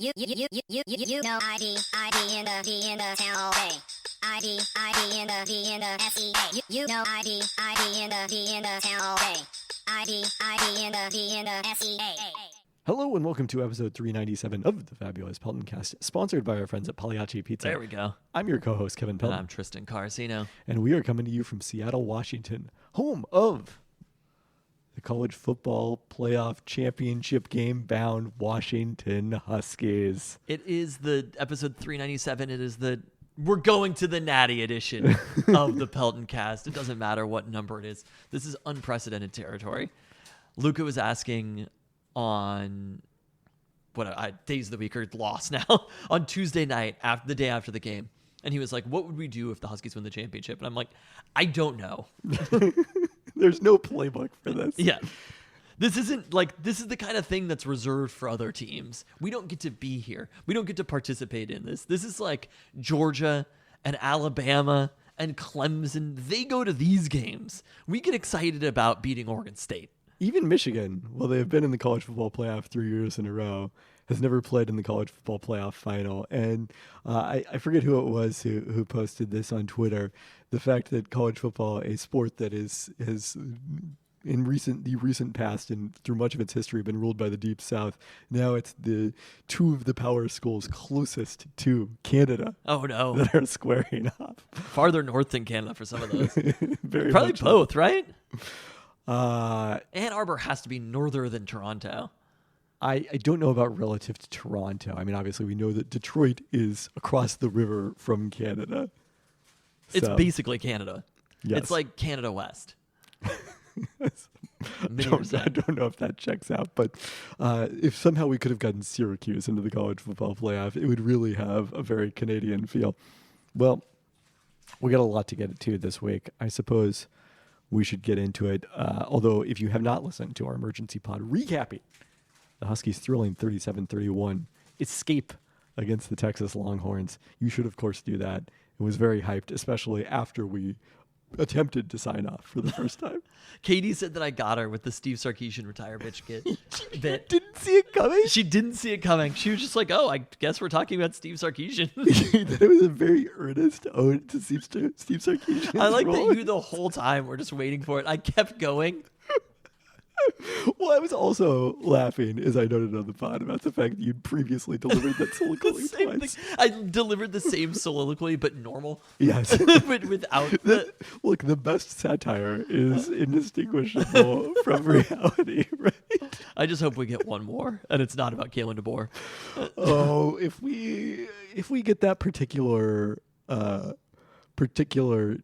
You know ID in the town all day. ID in the SEA. You know ID in the town all day. ID in the SEA. Hello and welcome to episode 397 of the fabulous Peltoncast, sponsored by our friends at Pagliacci Pizza. There we go. I'm your co-host, Kevin Pelton. And I'm Tristan Carcino. And we are coming to you from Seattle, Washington, home of the college football playoff championship game-bound Washington Huskies. It is the episode 397. It is the we're going to the Natty edition of the Peltoncast. It doesn't matter what number it is. This is unprecedented territory. Luca was asking on days of the week are lost now on Tuesday night, after the day after the game, and he was like, what would we do if the Huskies win the championship? And I'm like, I don't know. There's no playbook for this. Yeah, this is the kind of thing that's reserved for other teams. We don't get to be here. We don't get to participate in this. This is like Georgia and Alabama and Clemson. They go to these games. We get excited about beating Oregon State. Even Michigan, well, they have been in the college football playoff 3 years in a row, has never played in the college football playoff final. And I forget who it was who posted this on Twitter. The fact that college football, a sport that has in the recent past and through much of its history been ruled by the Deep South, now it's the two of the power schools closest to Canada. Oh no, that are squaring off. Farther north than Canada for some of those. Very probably much both, so. Right? Ann Arbor has to be norther than Toronto. I don't know about relative to Toronto. I mean, obviously, we know that Detroit is across the river from Canada. It's So, basically Canada. yes. It's like Canada West. I don't know if that checks out, but if somehow we could have gotten Syracuse into the college football playoff, it would really have a very Canadian feel. Well, we got a lot to get to this week. I suppose we should get into it. Although, if you have not listened to our emergency pod recapping the Huskies' thrilling 37-31 escape against the Texas Longhorns, you should, of course, do that. It was very hyped, especially after we attempted to sign off for the first time. Katie said that I got her with the Steve Sarkisian retire bitch bit. Didn't see it coming? She didn't see it coming. She was just like, oh, I guess we're talking about Steve Sarkisian. That it was a very earnest ode to Steve Sarkisian. I like that you the whole time were just waiting for it. I kept going. Well, I was also laughing, as I noted on the pod, about the fact that you'd previously delivered that soliloquy twice. I delivered the same soliloquy, but normal. Yes. But without Look, the best satire is indistinguishable from reality, right? I just hope we get one more, and it's not about Kalen DeBoer. Oh, if we get that particular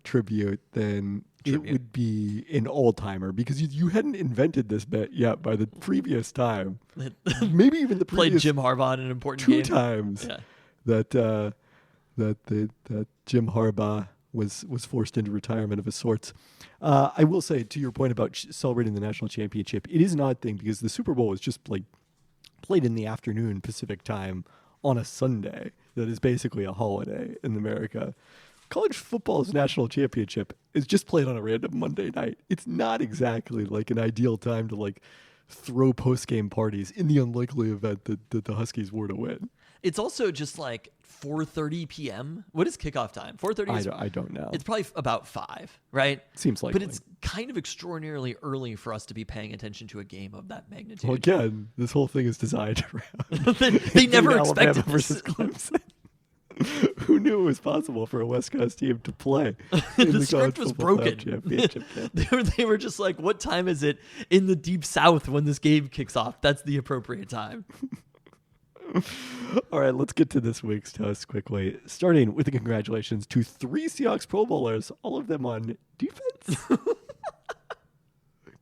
tribute, then it would be an all-timer, because you hadn't invented this bit yet by the previous time. Maybe even the Played previous Jim Harbaugh in an important two game. times that Jim Harbaugh was forced into retirement of his sorts. I will say, to your point about celebrating the national championship, it is an odd thing because the Super Bowl was just played in the afternoon Pacific time on a Sunday. That is basically a holiday in America. College football's national championship is just played on a random Monday night. It's not exactly like an ideal time to throw post-game parties in the unlikely event that the Huskies were to win. It's also just 4:30 p.m. What is kickoff time? 4:30. I don't know. It's probably about 5, right? Seems like. But it's kind of extraordinarily early for us to be paying attention to a game of that magnitude. Well, again, this whole thing is designed around. they never Alabama expected versus Clemson. Who knew it was possible for a West Coast team to play? The script was broken. They were just like, what time is it in the Deep South when this game kicks off? That's the appropriate time. All right, let's get to this week's toast quickly. Starting with the congratulations to 3 Seahawks Pro Bowlers, all of them on defense?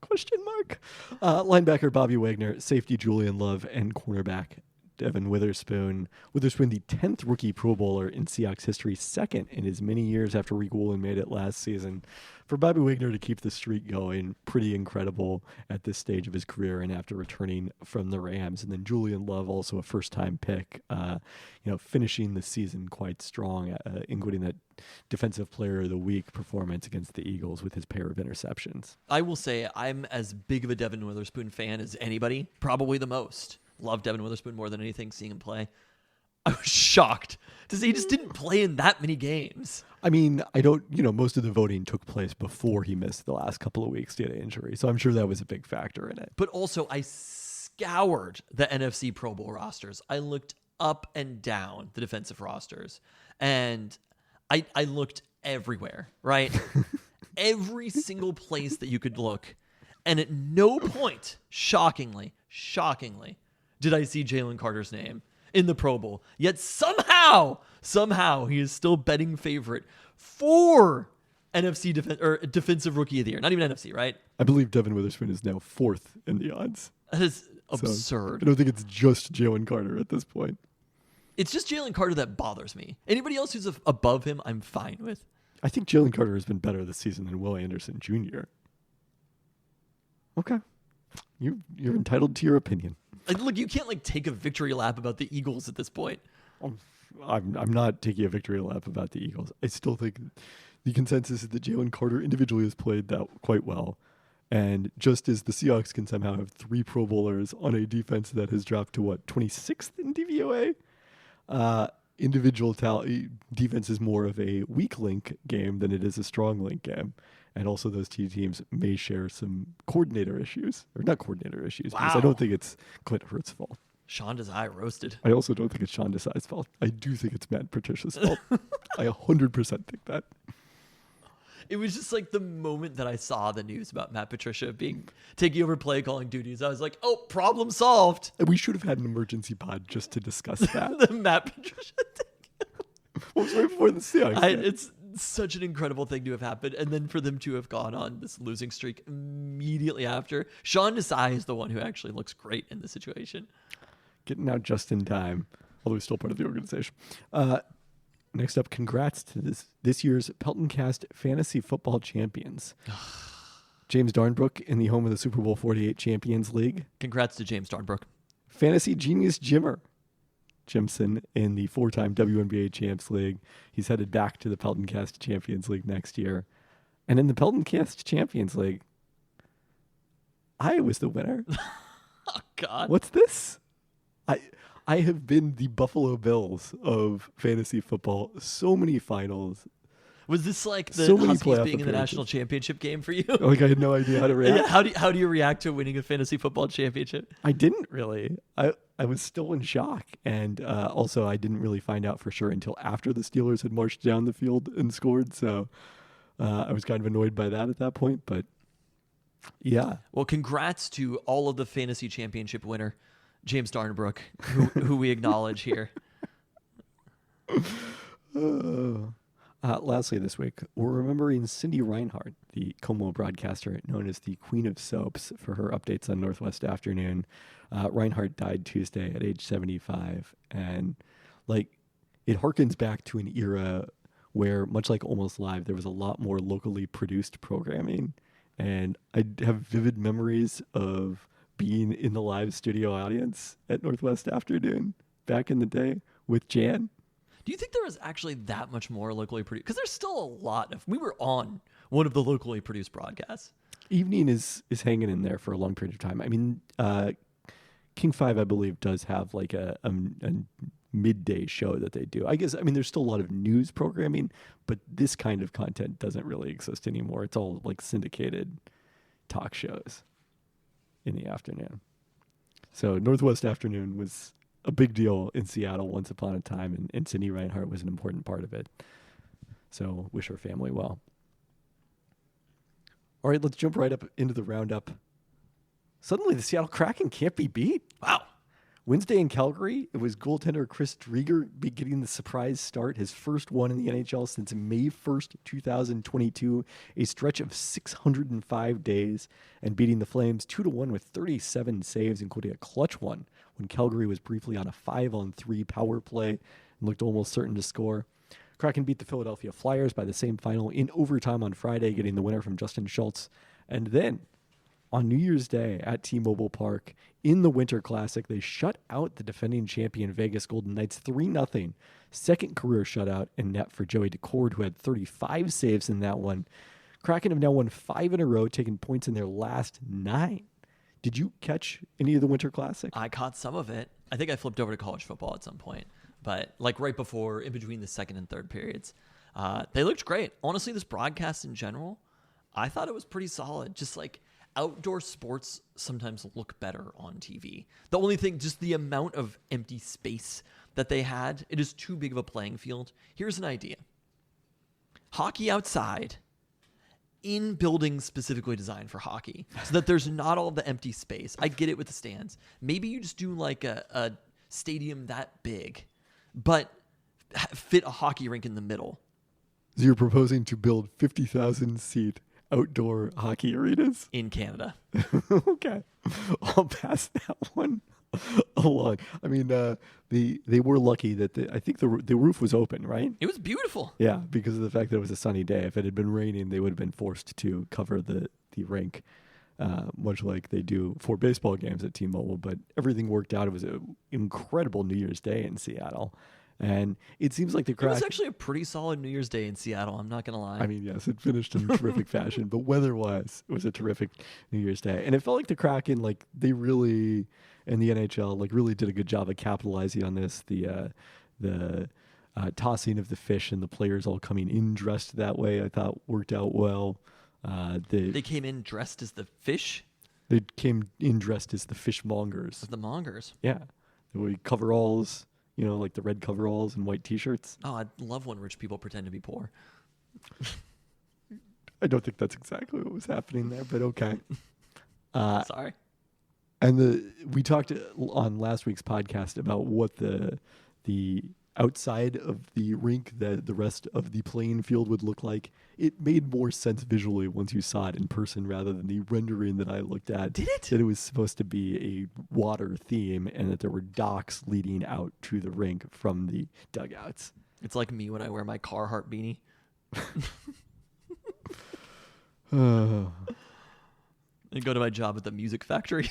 Question mark. Linebacker Bobby Wagner, safety Julian Love, and cornerback Devin Witherspoon. Witherspoon, the 10th rookie Pro Bowler in Seahawks history, second in as many years after Rick Woolen made it last season. For Bobby Wagner to keep the streak going, pretty incredible at this stage of his career and after returning from the Rams. And then Julian Love, also a first-time pick, finishing the season quite strong, including that Defensive Player of the Week performance against the Eagles with his pair of interceptions. I will say I'm as big of a Devin Witherspoon fan as anybody, probably the most. Love Devin Witherspoon more than anything, seeing him play. I was shocked to see he just didn't play in that many games. I mean, I don't, most of the voting took place before he missed the last couple of weeks due to injury. So I'm sure that was a big factor in it. But also, I scoured the NFC Pro Bowl rosters. I looked up and down the defensive rosters. And I looked everywhere, right? Every single place that you could look. And at no point, shockingly, did I see Jalen Carter's name in the Pro Bowl. Yet somehow he is still betting favorite for NFC defensive rookie of the year. Not even NFC, right? I believe Devin Witherspoon is now fourth in the odds. That is absurd. I don't think it's just Jalen Carter at this point. It's just Jalen Carter that bothers me. Anybody else who's above him, I'm fine with. I think Jalen Carter has been better this season than Will Anderson Jr. Okay. You're entitled to your opinion. Look, you can't take a victory lap about the Eagles at this point. I'm not taking a victory lap about the Eagles. I still think the consensus is that Jalen Carter individually has played that quite well. And just as the Seahawks can somehow have 3 Pro Bowlers on a defense that has dropped to 26th in DVOA, individual defense is more of a weak link game than it is a strong link game. And also those two teams may share some coordinator issues. Or not coordinator issues, because I don't think it's Clint Hurtt's fault. Sean Desai roasted. I also don't think it's Sean Desai's fault. I do think it's Matt Patricia's fault. I 100% think that. It was just the moment that I saw the news about Matt Patricia taking over play calling duties. I was like, oh, problem solved. And we should have had an emergency pod just to discuss that. The Matt Patricia thing. Well, it was right before the Seahawks. It's such an incredible thing to have happened. And then for them to have gone on this losing streak immediately after. Sean Desai is the one who actually looks great in the situation. Getting out just in time, although he's still part of the organization. Next up, congrats to this year's Peltoncast Fantasy Football Champions. James Darnbrook in the home of the Super Bowl 48 Champions League. Congrats to James Darnbrook. Fantasy Genius Jimson in the 4-time WNBA Champs League. He's headed back to the Peltoncast Champions League next year. And in the Peltoncast Champions League, I was the winner. Oh, God. What's this? I have been the Buffalo Bills of fantasy football. So many finals. Was this like the So many Huskies playoff being in the appearances. national championship game for you? I had no idea how to react. Yeah, how do you react to winning a fantasy football championship? I didn't really. I was still in shock. And also, I didn't really find out for sure until after the Steelers had marched down the field and scored. So I was kind of annoyed by that at that point. But yeah. Well, congrats to all of the fantasy championship winner, James Darnbrook, who we acknowledge here. Lastly this week, we're remembering Cindy Reinhardt, the Como broadcaster known as the Queen of Soaps, for her updates on Northwest Afternoon. Reinhardt died Tuesday at age 75. And it harkens back to an era where, much like Almost Live, there was a lot more locally produced programming. And I have vivid memories of being in the live studio audience at Northwest Afternoon back in the day with Jan. Do you think there was actually that much more locally produced? Because there's still a lot of... We were on one of the locally produced broadcasts. Evening is hanging in there for a long period of time. I mean, King 5, I believe, does have a midday show that they do. There's still a lot of news programming, but this kind of content doesn't really exist anymore. It's all syndicated talk shows in the afternoon. So Northwest Afternoon was a big deal in Seattle once upon a time, and Cindy Reinhardt was an important part of it. So wish her family well. All right, let's jump right up into the roundup. Suddenly, the Seattle Kraken can't be beat. Wow. Wednesday in Calgary, it was goaltender Chris Drieger getting the surprise start, his first one in the NHL since May 1st, 2022, a stretch of 605 days, and beating the Flames 2-1 with 37 saves, including a clutch one when Calgary was briefly on a 5-on-3 power play and looked almost certain to score. Kraken beat the Philadelphia Flyers by the same final in overtime on Friday, getting the winner from Justin Schultz. And then, on New Year's Day at T-Mobile Park, in the Winter Classic, they shut out the defending champion Vegas Golden Knights 3-0. Second career shutout in net for Joey Decord, who had 35 saves in that one. Kraken have now won 5 in a row, taking points in their last 9. Did you catch any of the Winter Classic? I caught some of it. I think I flipped over to college football at some point, but like right before, in between the second and third periods. They looked great. Honestly, this broadcast in general, I thought it was pretty solid. Just like outdoor sports sometimes look better on TV. The only thing, just the amount of empty space that they had, it is too big of a playing field. Here's an idea. Hockey outside in buildings specifically designed for hockey so that there's not all the empty space. I get it with the stands. Maybe you just do like a stadium that big, but fit a hockey rink in the middle. So you're proposing to build 50,000 seat outdoor hockey arenas? In Canada. Okay. I'll pass that one along. I mean, they were lucky that I think the roof was open, right? It was beautiful. Yeah, because of the fact that it was a sunny day. If it had been raining, they would have been forced to cover the rink, much like they do for baseball games at T-Mobile. But everything worked out. It was an incredible New Year's Day in Seattle. And it seems like the Kraken... It was actually a pretty solid New Year's Day in Seattle, I'm not going to lie. I mean, yes, it finished in terrific fashion, but weather-wise, it was a terrific New Year's Day. And it felt like the Kraken, like, they really, and the NHL, like, really did a good job of capitalizing on this. The tossing of the fish and the players all coming in dressed that way, I thought worked out well. They came in dressed as the fish? They came in dressed as the fishmongers. As the mongers. Yeah. We coveralls... You know, like the red coveralls and white T-shirts. Oh, I love when rich people pretend to be poor. I don't think that's exactly what was happening there, but okay. Sorry. And we talked on last week's podcast about what the outside of the rink, the rest of the playing field would look like. It made more sense visually once you saw it in person rather than the rendering that I looked at. Did it? That it was supposed to be a water theme and that there were docks leading out to the rink from the dugouts. It's like me when I wear my Carhartt beanie. And go to my job at the music factory.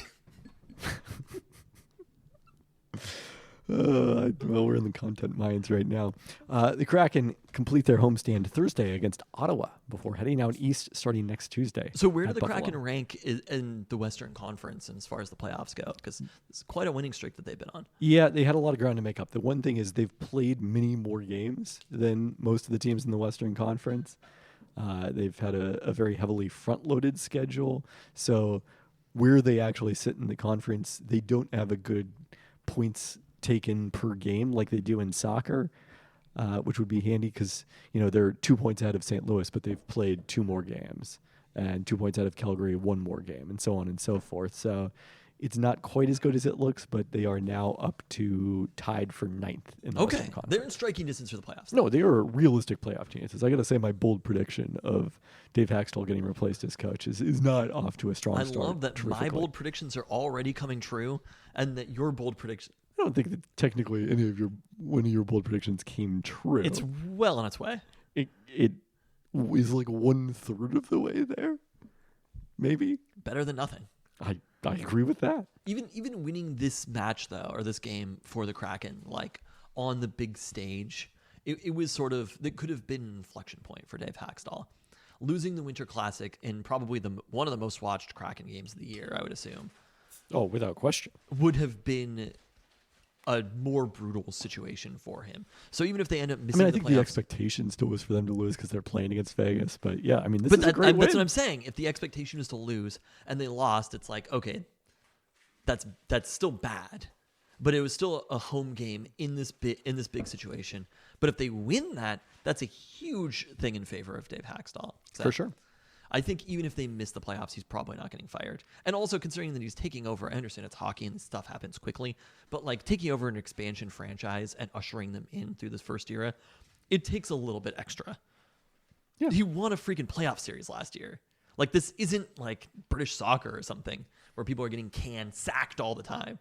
Well, we're in the content mines right now. The Kraken complete their homestand Thursday against Ottawa before heading out east starting next Tuesday. So where do at the Buffalo. Kraken rank in the Western Conference and as far as the playoffs go? Because it's quite a winning streak that they've been on. Yeah, they had a lot of ground to make up. The one thing is they've played many more games than most of the teams in the Western Conference. They've had a very heavily front-loaded schedule. So where they actually sit in the conference, they don't have a good points taken per game like they do in soccer, which would be handy because, you know, they're 2 points ahead of St. Louis, but they've played 2 more games, and 2 points out of Calgary, 1 more game, and so on and so forth. So it's not quite as good as it looks, but they are now up to tied for 9th in the Western Conference. They're in striking distance for the playoffs. No, they are realistic playoff chances. I got to say my bold prediction of Dave Haxtell getting replaced as coach is not off to a strong start. I love that my bold predictions are already coming true and that your bold prediction... I don't think that technically one of your bold predictions came true. It's well on its way. It is like 1/3 of the way there, maybe. Better than nothing. I agree with that. Even winning this match though, or this game for the Kraken, like on the big stage, it was sort of, that could have been an inflection point for Dave Haxtell. Losing the Winter Classic in probably one of the most watched Kraken games of the year, I would assume. Oh, without question. Would have been a more brutal situation for him. So even if they end up missing I think the playoffs, the expectation still was for them to lose because they're playing against Vegas. But yeah, I mean, this is a great win. That's what I'm saying. If the expectation is to lose and they lost, it's like, okay, that's still bad. But it was still a home game in this big situation. But if they win that, that's a huge thing in favor of Dave Haxtell. So For sure. I think even if they miss the playoffs, he's probably not getting fired. And also considering that he's taking over, I understand it's hockey and stuff happens quickly, but like taking over an expansion franchise and ushering them in through this first era, it takes a little bit extra. Yeah. He won a freaking playoff series last year. Like this isn't like British soccer or something where people are getting sacked all the time.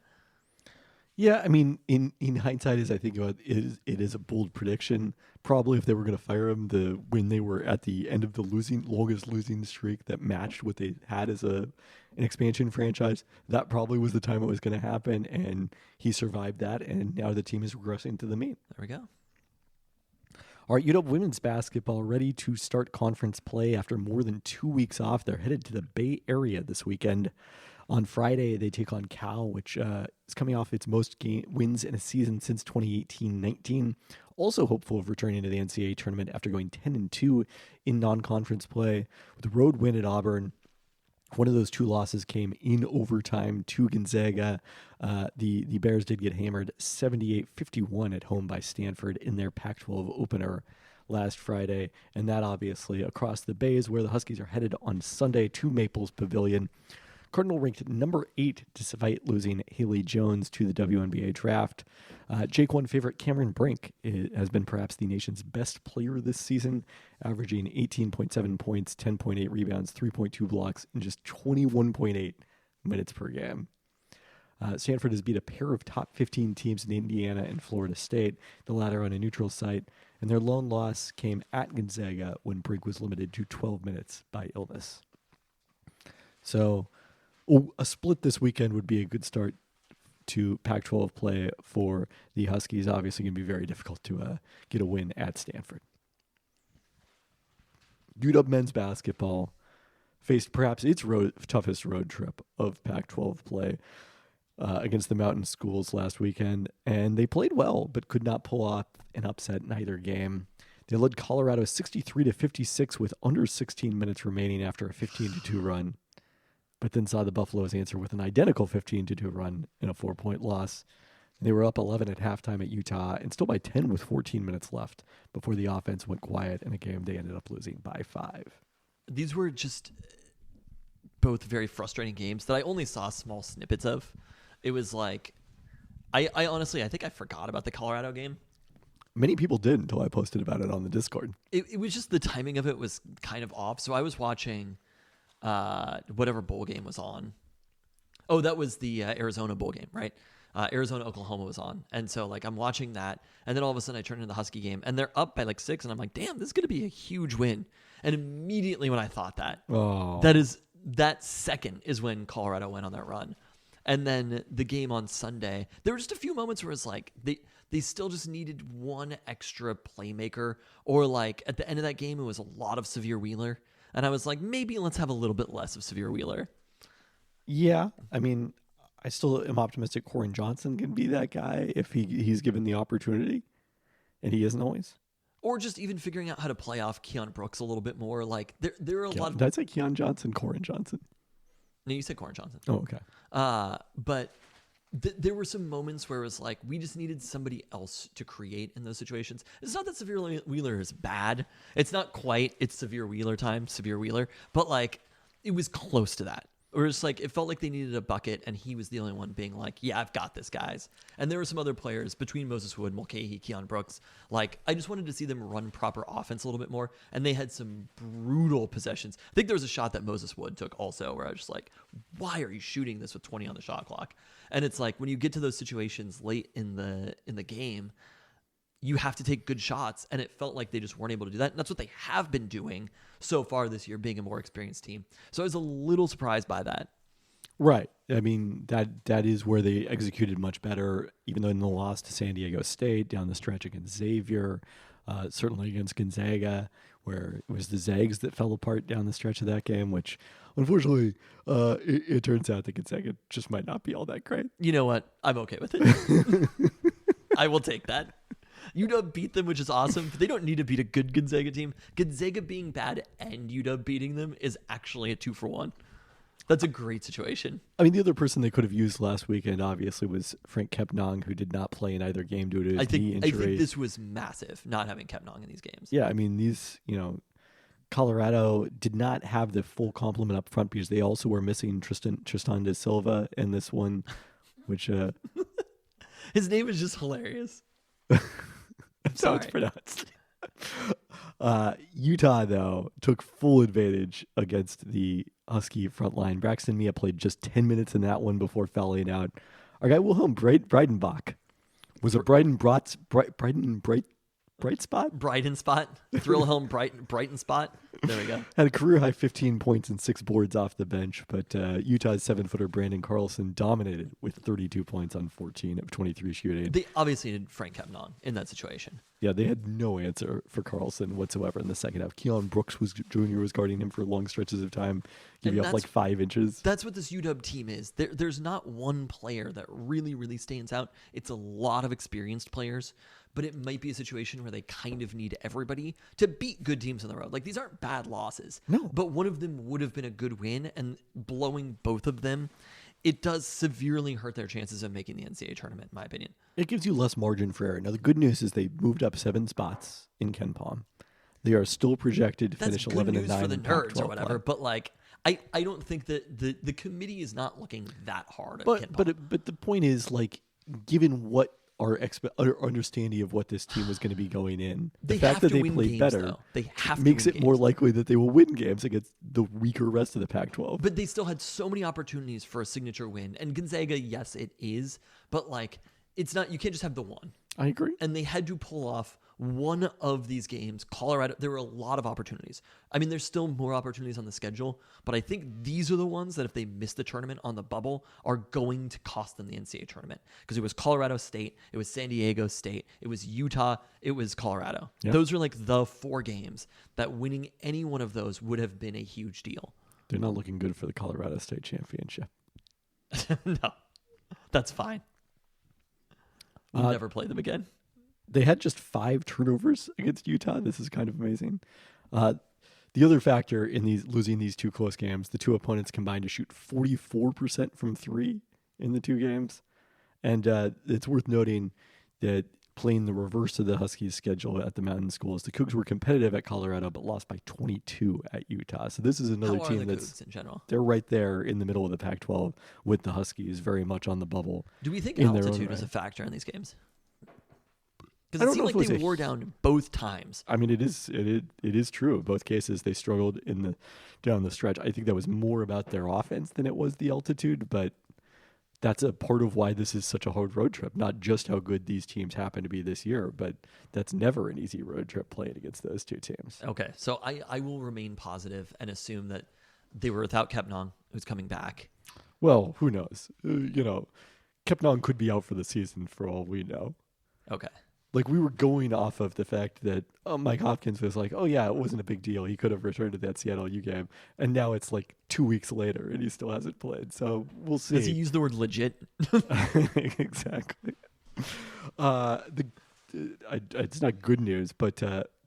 Yeah, I mean, in hindsight, as I think about it, it is a bold prediction. Probably if they were going to fire him when they were at the end of the longest losing streak that matched what they had as an expansion franchise, that probably was the time it was going to happen, and he survived that, and now the team is regressing to the mean. There we go. All right, UW women's basketball ready to start conference play after more than 2 weeks off. They're headed to the Bay Area this weekend. On Friday, they take on Cal, which is coming off its most wins in a season since 2018-19. Also hopeful of returning to the NCAA tournament after going 10-2 in non-conference play. With a road win at Auburn, one of those two losses came in overtime to Gonzaga. The Bears did get hammered 78-51 at home by Stanford in their Pac-12 opener last Friday. And that obviously across the bay is where the Huskies are headed on Sunday to Maples Pavilion. Cardinal ranked number 8 despite losing Haley Jones to the WNBA draft. Jake One favorite Cameron Brink has been perhaps the nation's best player this season, averaging 18.7 points, 10.8 rebounds, 3.2 blocks in just 21.8 minutes per game. Stanford has beat a pair of top 15 teams in Indiana and Florida State, the latter on a neutral site, and their lone loss came at Gonzaga when Brink was limited to 12 minutes by illness. So a split this weekend would be a good start to Pac-12 play for the Huskies. Obviously going to be very difficult to get a win at Stanford. UW men's basketball faced perhaps its toughest road trip of Pac-12 play against the Mountain Schools last weekend, and they played well but could not pull off an upset in either game. They led Colorado 63-56 with under 16 minutes remaining after a 15-2 run, but then saw the Buffaloes answer with an identical 15-2 run in a 4-point loss. They were up 11 at halftime at Utah and still by 10 with 14 minutes left before the offense went quiet in a game they ended up losing by 5. These were just both very frustrating games that I only saw small snippets of. It was like, I honestly, I think I forgot about the Colorado game. Many people did until I posted about it on the Discord. It was just the timing of it was kind of off. So I was watching whatever bowl game was on. Oh, that was the Arizona bowl game, right? Arizona, Oklahoma was on. And so like I'm watching that. And then all of a sudden I turn into the Husky game and they're up by like 6. And I'm like, damn, this is going to be a huge win. And immediately when I thought that, that second is when Colorado went on that run. And then the game on Sunday, there were just a few moments where it's like they still just needed one extra playmaker. Or like at the end of that game, it was a lot of Severe Wheeler. And I was like, maybe let's have a little bit less of Severe Wheeler. Yeah, I mean, I still am optimistic Corin Johnson can be that guy if he's given the opportunity, and he isn't always. Or just even figuring out how to play off Keon Brooks a little bit more. Like there are a lot of. Did I say Keon Johnson, Corin Johnson? No, you said Corin Johnson. Oh, okay. But there were some moments where it was like we just needed somebody else to create in those situations. It's not that Severe Wheeler is bad. It's not quite. It's Severe Wheeler time, Severe Wheeler. But like it was close to that. Or it's like it felt like they needed a bucket, and he was the only one being like, "Yeah, I've got this, guys." And there were some other players between Moses Wood, Mulcahy, Keon Brooks. Like I just wanted to see them run proper offense a little bit more, and they had some brutal possessions. I think there was a shot that Moses Wood took also, where I was just like, "Why are you shooting this with 20 on the shot clock?" And it's like when you get to those situations late in the game, you have to take good shots, and it felt like they just weren't able to do that. And that's what they have been doing so far this year, being a more experienced team. So I was a little surprised by that. Right. I mean, that is where they executed much better, even though in the loss to San Diego State, down the stretch against Xavier, certainly against Gonzaga, where it was the Zags that fell apart down the stretch of that game, which unfortunately it turns out that Gonzaga just might not be all that great. You know what? I'm okay with it. I will take that. UW beat them, which is awesome. But they don't need to beat a good Gonzaga team. Gonzaga being bad and UW beating them is actually a 2-for-1. That's a great situation. I mean, the other person they could have used last weekend, obviously, was Frank Kepnang, who did not play in either game due to his knee injury. I think this was massive, not having Kepnang in these games. Yeah, I mean, Colorado did not have the full complement up front because they also were missing Tristan da Silva in this one, which... His name is just hilarious. That's how it's pronounced. Utah, though, took full advantage against the Husky front line. Braxton Mia played just 10 minutes in that one before fouling out. Our guy Wilhelm Breidenbach was a Breidenbach Bright spot? Brighton spot. Thrill Helm Brighton spot. There we go. Had a career-high 15 points and 6 boards off the bench, but Utah's 7-footer Brandon Carlson dominated with 32 points on 14 of 23 shooting. They obviously needed Frank Kepnang in that situation. Yeah, they had no answer for Carlson whatsoever in the second half. Keon Brooks Jr. was guarding him for long stretches of time, giving up like 5 inches. That's what this UW team is. There's not one player that really, really stands out. It's a lot of experienced players, but it might be a situation where they kind of need everybody to beat good teams on the road. Like, these aren't bad losses. No. But one of them would have been a good win, and blowing both of them, it does severely hurt their chances of making the NCAA tournament, in my opinion. It gives you less margin for error. Now, the good news is they moved up 7 spots in Ken Palm. They are still projected to finish 11 and 9 for the in nerds Pac-12 or whatever. play. But like, I don't think that the committee is not looking that hard at Ken Palm. But the point is, like, given what our understanding of what this team was going to be going in, the They fact have that to they win played games, better though. They have to makes win it more games. likely that they will win games against the weaker rest of the Pac-12. But they still had so many opportunities for a signature win. And Gonzaga, yes, it is. But like, it's not, you can't just have the one. I agree. And they had to pull off one of these games. Colorado, there were a lot of opportunities. I mean, there's still more opportunities on the schedule, but I think these are the ones that if they miss the tournament on the bubble are going to cost them the NCAA tournament. Because it was Colorado State, it was San Diego State, it was Utah, it was Colorado. Yep. Those are like the 4 games that winning any one of those would have been a huge deal. They're not looking good for the Colorado State Championship. No, that's fine. We'll never play them again. They had just 5 turnovers against Utah. This is kind of amazing. The other factor in these losing these 2 close games, the 2 opponents combined to shoot 44% from 3 in the 2 games. And it's worth noting that playing the reverse of the Huskies' schedule at the Mountain Schools, the Cougs were competitive at Colorado but lost by 22 at Utah. So this is another How are team the that's Cougs in general? they're right there in the middle of the Pac-12 with the Huskies, very much on the bubble. Do we think in their own altitude was right. a factor in these games? I Because don't it seemed know like if it they was a wore down both times. I mean, it is true. In both cases, they struggled down the stretch. I think that was more about their offense than it was the altitude, but that's a part of why this is such a hard road trip. Not just how good these teams happen to be this year, but that's never an easy road trip playing against those 2 teams. Okay, so I will remain positive and assume that they were without Kepnang, who's coming back. Well, who knows? Kepnang could be out for the season for all we know. Okay. Like, we were going off of the fact that Mike Hopkins was like, oh, yeah, it wasn't a big deal. He could have returned to that Seattle U game. And now it's like 2 weeks later and he still hasn't played. So we'll see. Does he use the word legit? Exactly. It's not good news, but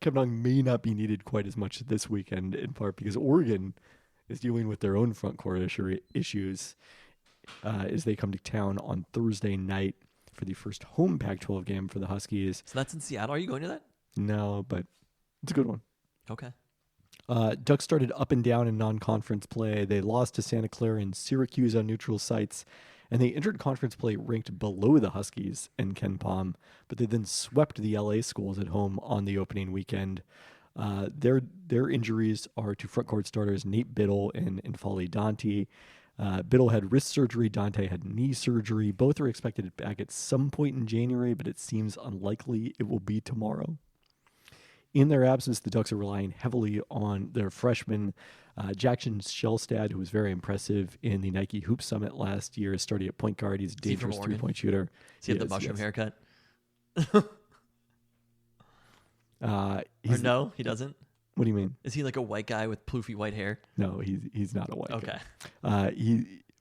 Kepnang may not be needed quite as much this weekend, in part because Oregon is dealing with their own front court issues as they come to town on Thursday night for the first home Pac-12 game for the Huskies. So that's in Seattle. Are you going to that? No, but it's a good one. Okay. Ducks started up and down in non-conference play. They lost to Santa Clara and Syracuse on neutral sites, and they entered conference play ranked below the Huskies and Ken Palm, but they then swept the LA schools at home on the opening weekend. Their injuries are to front court starters Nate Biddle and N'Faly Dante. Biddle had wrist surgery. Dante had knee surgery. Both are expected back at some point in January, but it seems unlikely it will be tomorrow. In their absence, the Ducks are relying heavily on their freshman, Jackson Shellstad, who was very impressive in the Nike Hoop Summit last year, starting at point guard. He's a he from dangerous Oregon? three-point shooter. Does he have the is, mushroom yes. haircut? Or He's, no, he doesn't? What do you mean? Is he like a white guy with poofy white hair? No, he's not a white Okay. guy.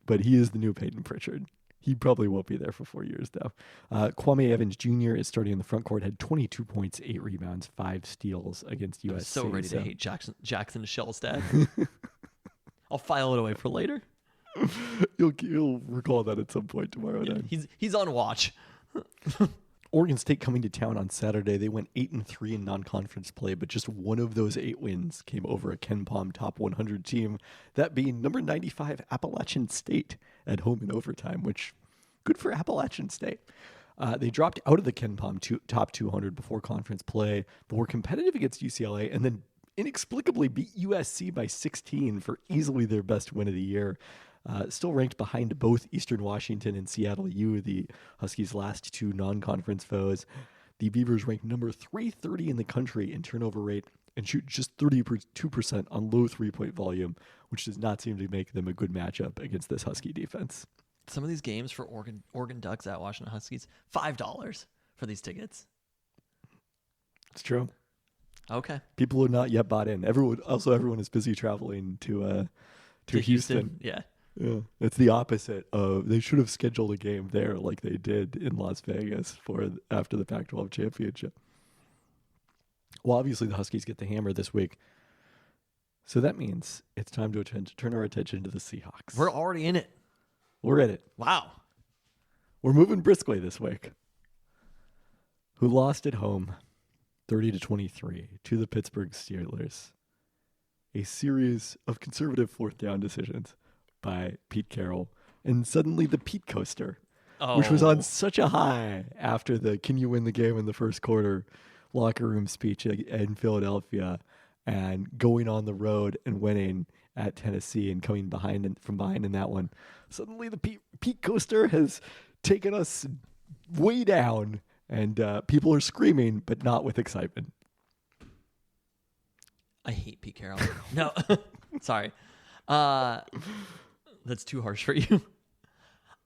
But he is the new Peyton Pritchard. He probably won't be there for 4 years, though. Kwame Evans Jr. is starting in the front court, had 22 points, 8 rebounds, 5 steals against USC. I'm so ready to hate Jackson Shellstad. I'll file it away for later. You'll recall that at some point tomorrow night. He's on watch. Oregon State coming to town on Saturday. They went 8-3 in non-conference play, but just one of those 8 wins came over a Ken Palm top 100 team, that being number 95 Appalachian State at home in overtime, which good for Appalachian State. They dropped out of the Ken Palm top 200 before conference play, but were competitive against UCLA and then inexplicably beat USC by 16 for easily their best win of the year. Still ranked behind both Eastern Washington and Seattle U, the Huskies' last 2 non-conference foes. The Beavers rank number 330 in the country in turnover rate and shoot just 32% on low three-point volume, which does not seem to make them a good matchup against this Husky defense. Some of these games for Oregon Ducks at Washington Huskies, $5 for these tickets. It's true. Okay. People are not yet bought in. Everyone is busy traveling to Houston. Yeah. Yeah, it's the opposite of they should have scheduled a game there like they did in Las Vegas after the Pac-12 championship. Well, obviously the Huskies get the hammer this week, so that means it's time to turn our attention to the Seahawks. We're already in it. We're in it. Wow. We're moving briskly this week. Who lost at home, 30-23 to the Pittsburgh Steelers? A series of conservative fourth down decisions by Pete Carroll, and suddenly the Pete Coaster, which was on such a high after the "Can you win the game in the first quarter" locker room speech in Philadelphia, and going on the road and winning at Tennessee and coming from behind in that one. Suddenly the Pete Coaster has taken us way down, and people are screaming, but not with excitement. I hate Pete Carroll. No, sorry. That's too harsh for you.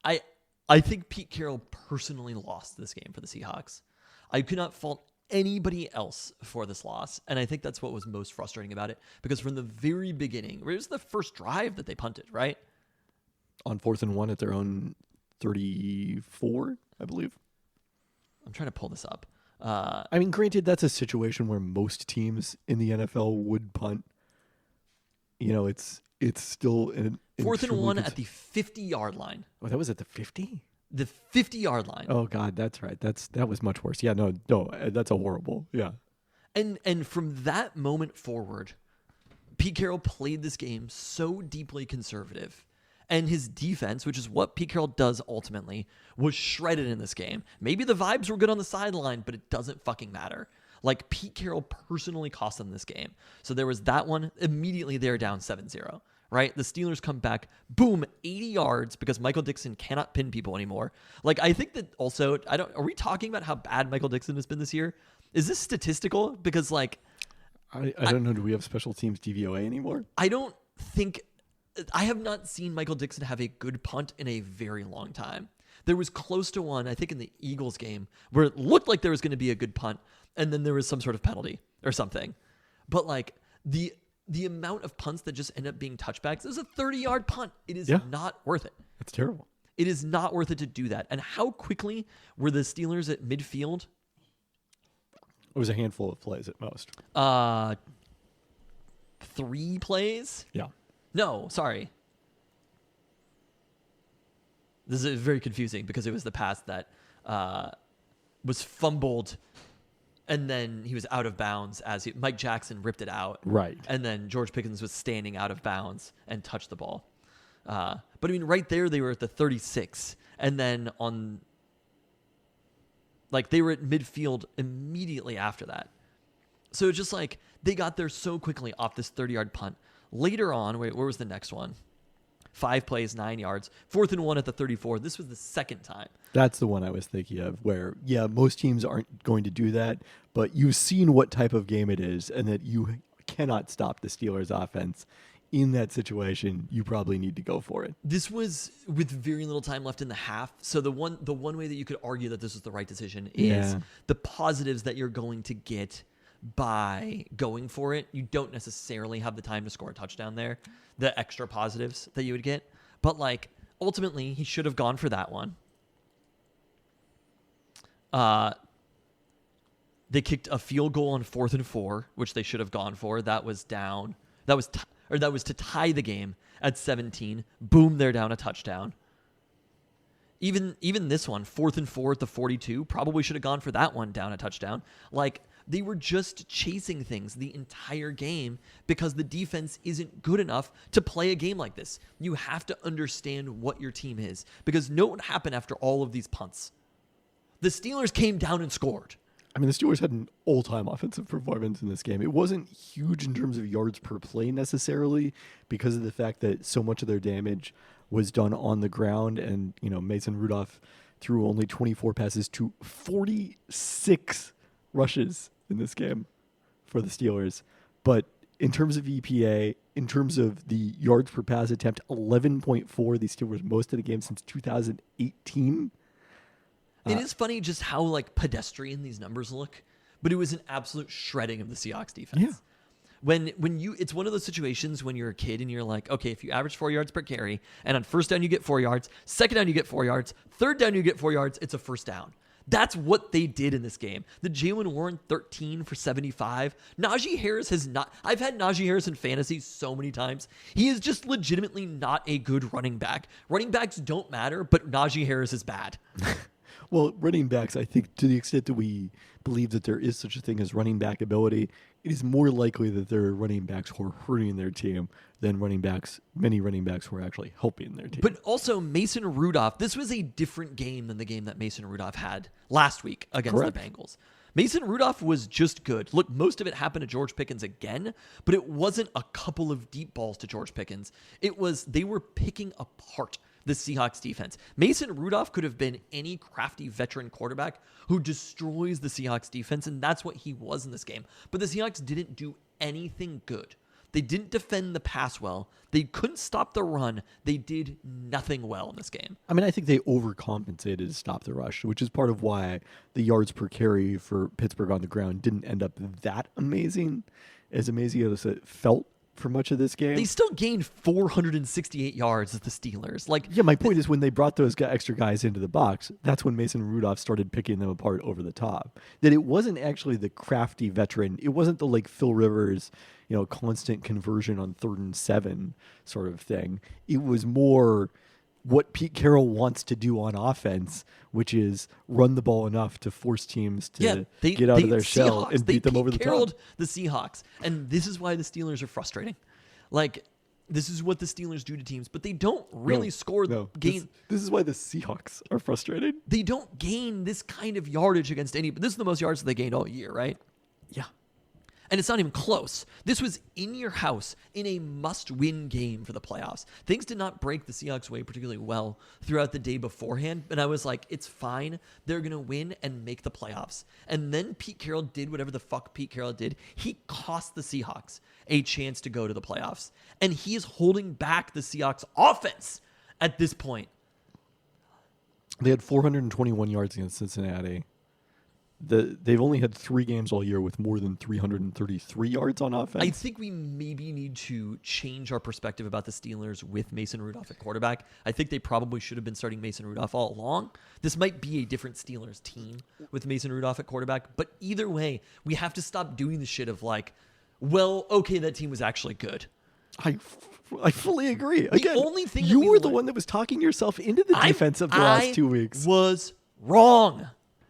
I think Pete Carroll personally lost this game for the Seahawks. I could not fault anybody else for this loss, and I think that's what was most frustrating about it, because from the very beginning, it was the first drive that they punted, right? On 4th and 1 at their own 34, I believe. I'm trying to pull this up. I mean, granted, that's a situation where most teams in the NFL would punt. You know, it's still an 4th and 1 at the 50-yard line. Oh, that was at the 50? The 50-yard line. Oh God, that's right. That was much worse. Yeah, no, that's a horrible. Yeah. And from that moment forward, Pete Carroll played this game so deeply conservative. And his defense, which is what Pete Carroll does ultimately, was shredded in this game. Maybe the vibes were good on the sideline, but it doesn't fucking matter. Like, Pete Carroll personally cost them this game. So there was that one. Immediately they're down 7-0, right? The Steelers come back, boom, 80 yards because Michael Dixon cannot pin people anymore. Like, I think that also, are we talking about how bad Michael Dixon has been this year? Is this statistical? Because, like, I don't know. Do we have special teams DVOA anymore? I have not seen Michael Dixon have a good punt in a very long time. There was close to one, I think in the Eagles game, where it looked like there was going to be a good punt, and then there was some sort of penalty or something. But like the amount of punts that just end up being touchbacks is a 30-yard punt. It is not worth it. That's terrible. It is not worth it to do that. And how quickly were the Steelers at midfield? It was a handful of plays at most. 3 plays? Yeah. No, sorry. This is very confusing because it was the pass that was fumbled, and then he was out of bounds as Mike Jackson ripped it out. Right. And then George Pickens was standing out of bounds and touched the ball. But I mean, right there, they were at the 36. And then they were at midfield immediately after that. So it's just like they got there so quickly off this 30-yard punt. Later on, where was the next one? 5 plays, 9 yards. 4th and 1 at the 34. This was the second time. That's the one I was thinking of where, most teams aren't going to do that, but you've seen what type of game it is and that you cannot stop the Steelers offense. In that situation, you probably need to go for it. This was with very little time left in the half. So the one way that you could argue that this was the right decision is the positives that you're going to get by going for it. You don't necessarily have the time to score a touchdown there, the extra positives that you would get. But like ultimately he should have gone for that one. They kicked a field goal on 4th and 4, which they should have gone for. That was down. That was to tie the game at 17. Boom, they're down a touchdown. Even this one, 4th and 4 at the 42, probably should have gone for that one, down a touchdown. Like, they were just chasing things the entire game because the defense isn't good enough to play a game like this. You have to understand what your team is, because note what happened after all of these punts. The Steelers came down and scored. I mean, the Steelers had an all-time offensive performance in this game. It wasn't huge in terms of yards per play necessarily because of the fact that so much of their damage was done on the ground, and Mason Rudolph threw only 24 passes to 46 rushes in this game for the Steelers. But in terms of EPA, in terms of the yards per pass attempt, 11.4. The Steelers most of the game since 2018. It is funny just how like pedestrian these numbers look, but it was an absolute shredding of the Seahawks defense. Yeah. When you, it's one of those situations when you're a kid and you're like, okay, if you average 4 yards per carry, and on first down you get 4 yards, second down you get 4 yards, third down you get 4 yards, it's a first down. That's what they did in this game. The Jaylen Warren 13 for 75. Najee Harris has not. I've had Najee Harris in fantasy so many times. He is just legitimately not a good running back. Running backs don't matter, but Najee Harris is bad. Well, running backs, I think to the extent that we believe that there is such a thing as running back ability, it is more likely that there are running backs who are hurting their team than many running backs who are actually helping their team. But also Mason Rudolph, this was a different game than the game that Mason Rudolph had last week against Correct. the Bengals. Mason Rudolph was just good. Look, most of it happened to George Pickens again, but it wasn't a couple of deep balls to George Pickens. It was they were picking apart the Seahawks defense. Mason Rudolph could have been any crafty veteran quarterback who destroys the Seahawks defense, and that's what he was in this game. But the Seahawks didn't do anything good. They didn't defend the pass well. They couldn't stop the run. They did nothing well in this game. I mean, I think they overcompensated to stop the rush, which is part of why the yards per carry for Pittsburgh on the ground didn't end up that amazing as it felt for much of this game. They still gained 468 yards as the Steelers. Yeah, my point is when they brought those extra guys into the box, that's when Mason Rudolph started picking them apart over the top. That it wasn't actually the crafty veteran. It wasn't the like Phil Rivers, constant conversion on 3rd and 7 sort of thing. It was more what Pete Carroll wants to do on offense, which is run the ball enough to force teams to get out of their shell and beat them over the top. The Seahawks, and this is why the Steelers are frustrating. Like, this is what the Steelers do to teams, but they don't really gain. This is why the Seahawks are frustrated. They don't gain this kind of yardage against any. But this is the most yards that they gained all year, right? Yeah. And it's not even close. This was in your house in a must-win game for the playoffs. Things did not break the Seahawks' way particularly well throughout the day beforehand, but I was like, it's fine. They're going to win and make the playoffs. And then Pete Carroll did whatever the fuck Pete Carroll did. He cost the Seahawks a chance to go to the playoffs. And he is holding back the Seahawks' offense at this point. They had 421 yards against Cincinnati. They've only had 3 games all year with more than 333 yards on offense. I think we maybe need to change our perspective about the Steelers with Mason Rudolph at quarterback. I think they probably should have been starting Mason Rudolph all along. This might be a different Steelers team with Mason Rudolph at quarterback. But either way, we have to stop doing the shit of like, well, okay, that team was actually good. I fully agree. Again, only thing you were the one that was talking yourself into the defense of the last 2 weeks. Was wrong.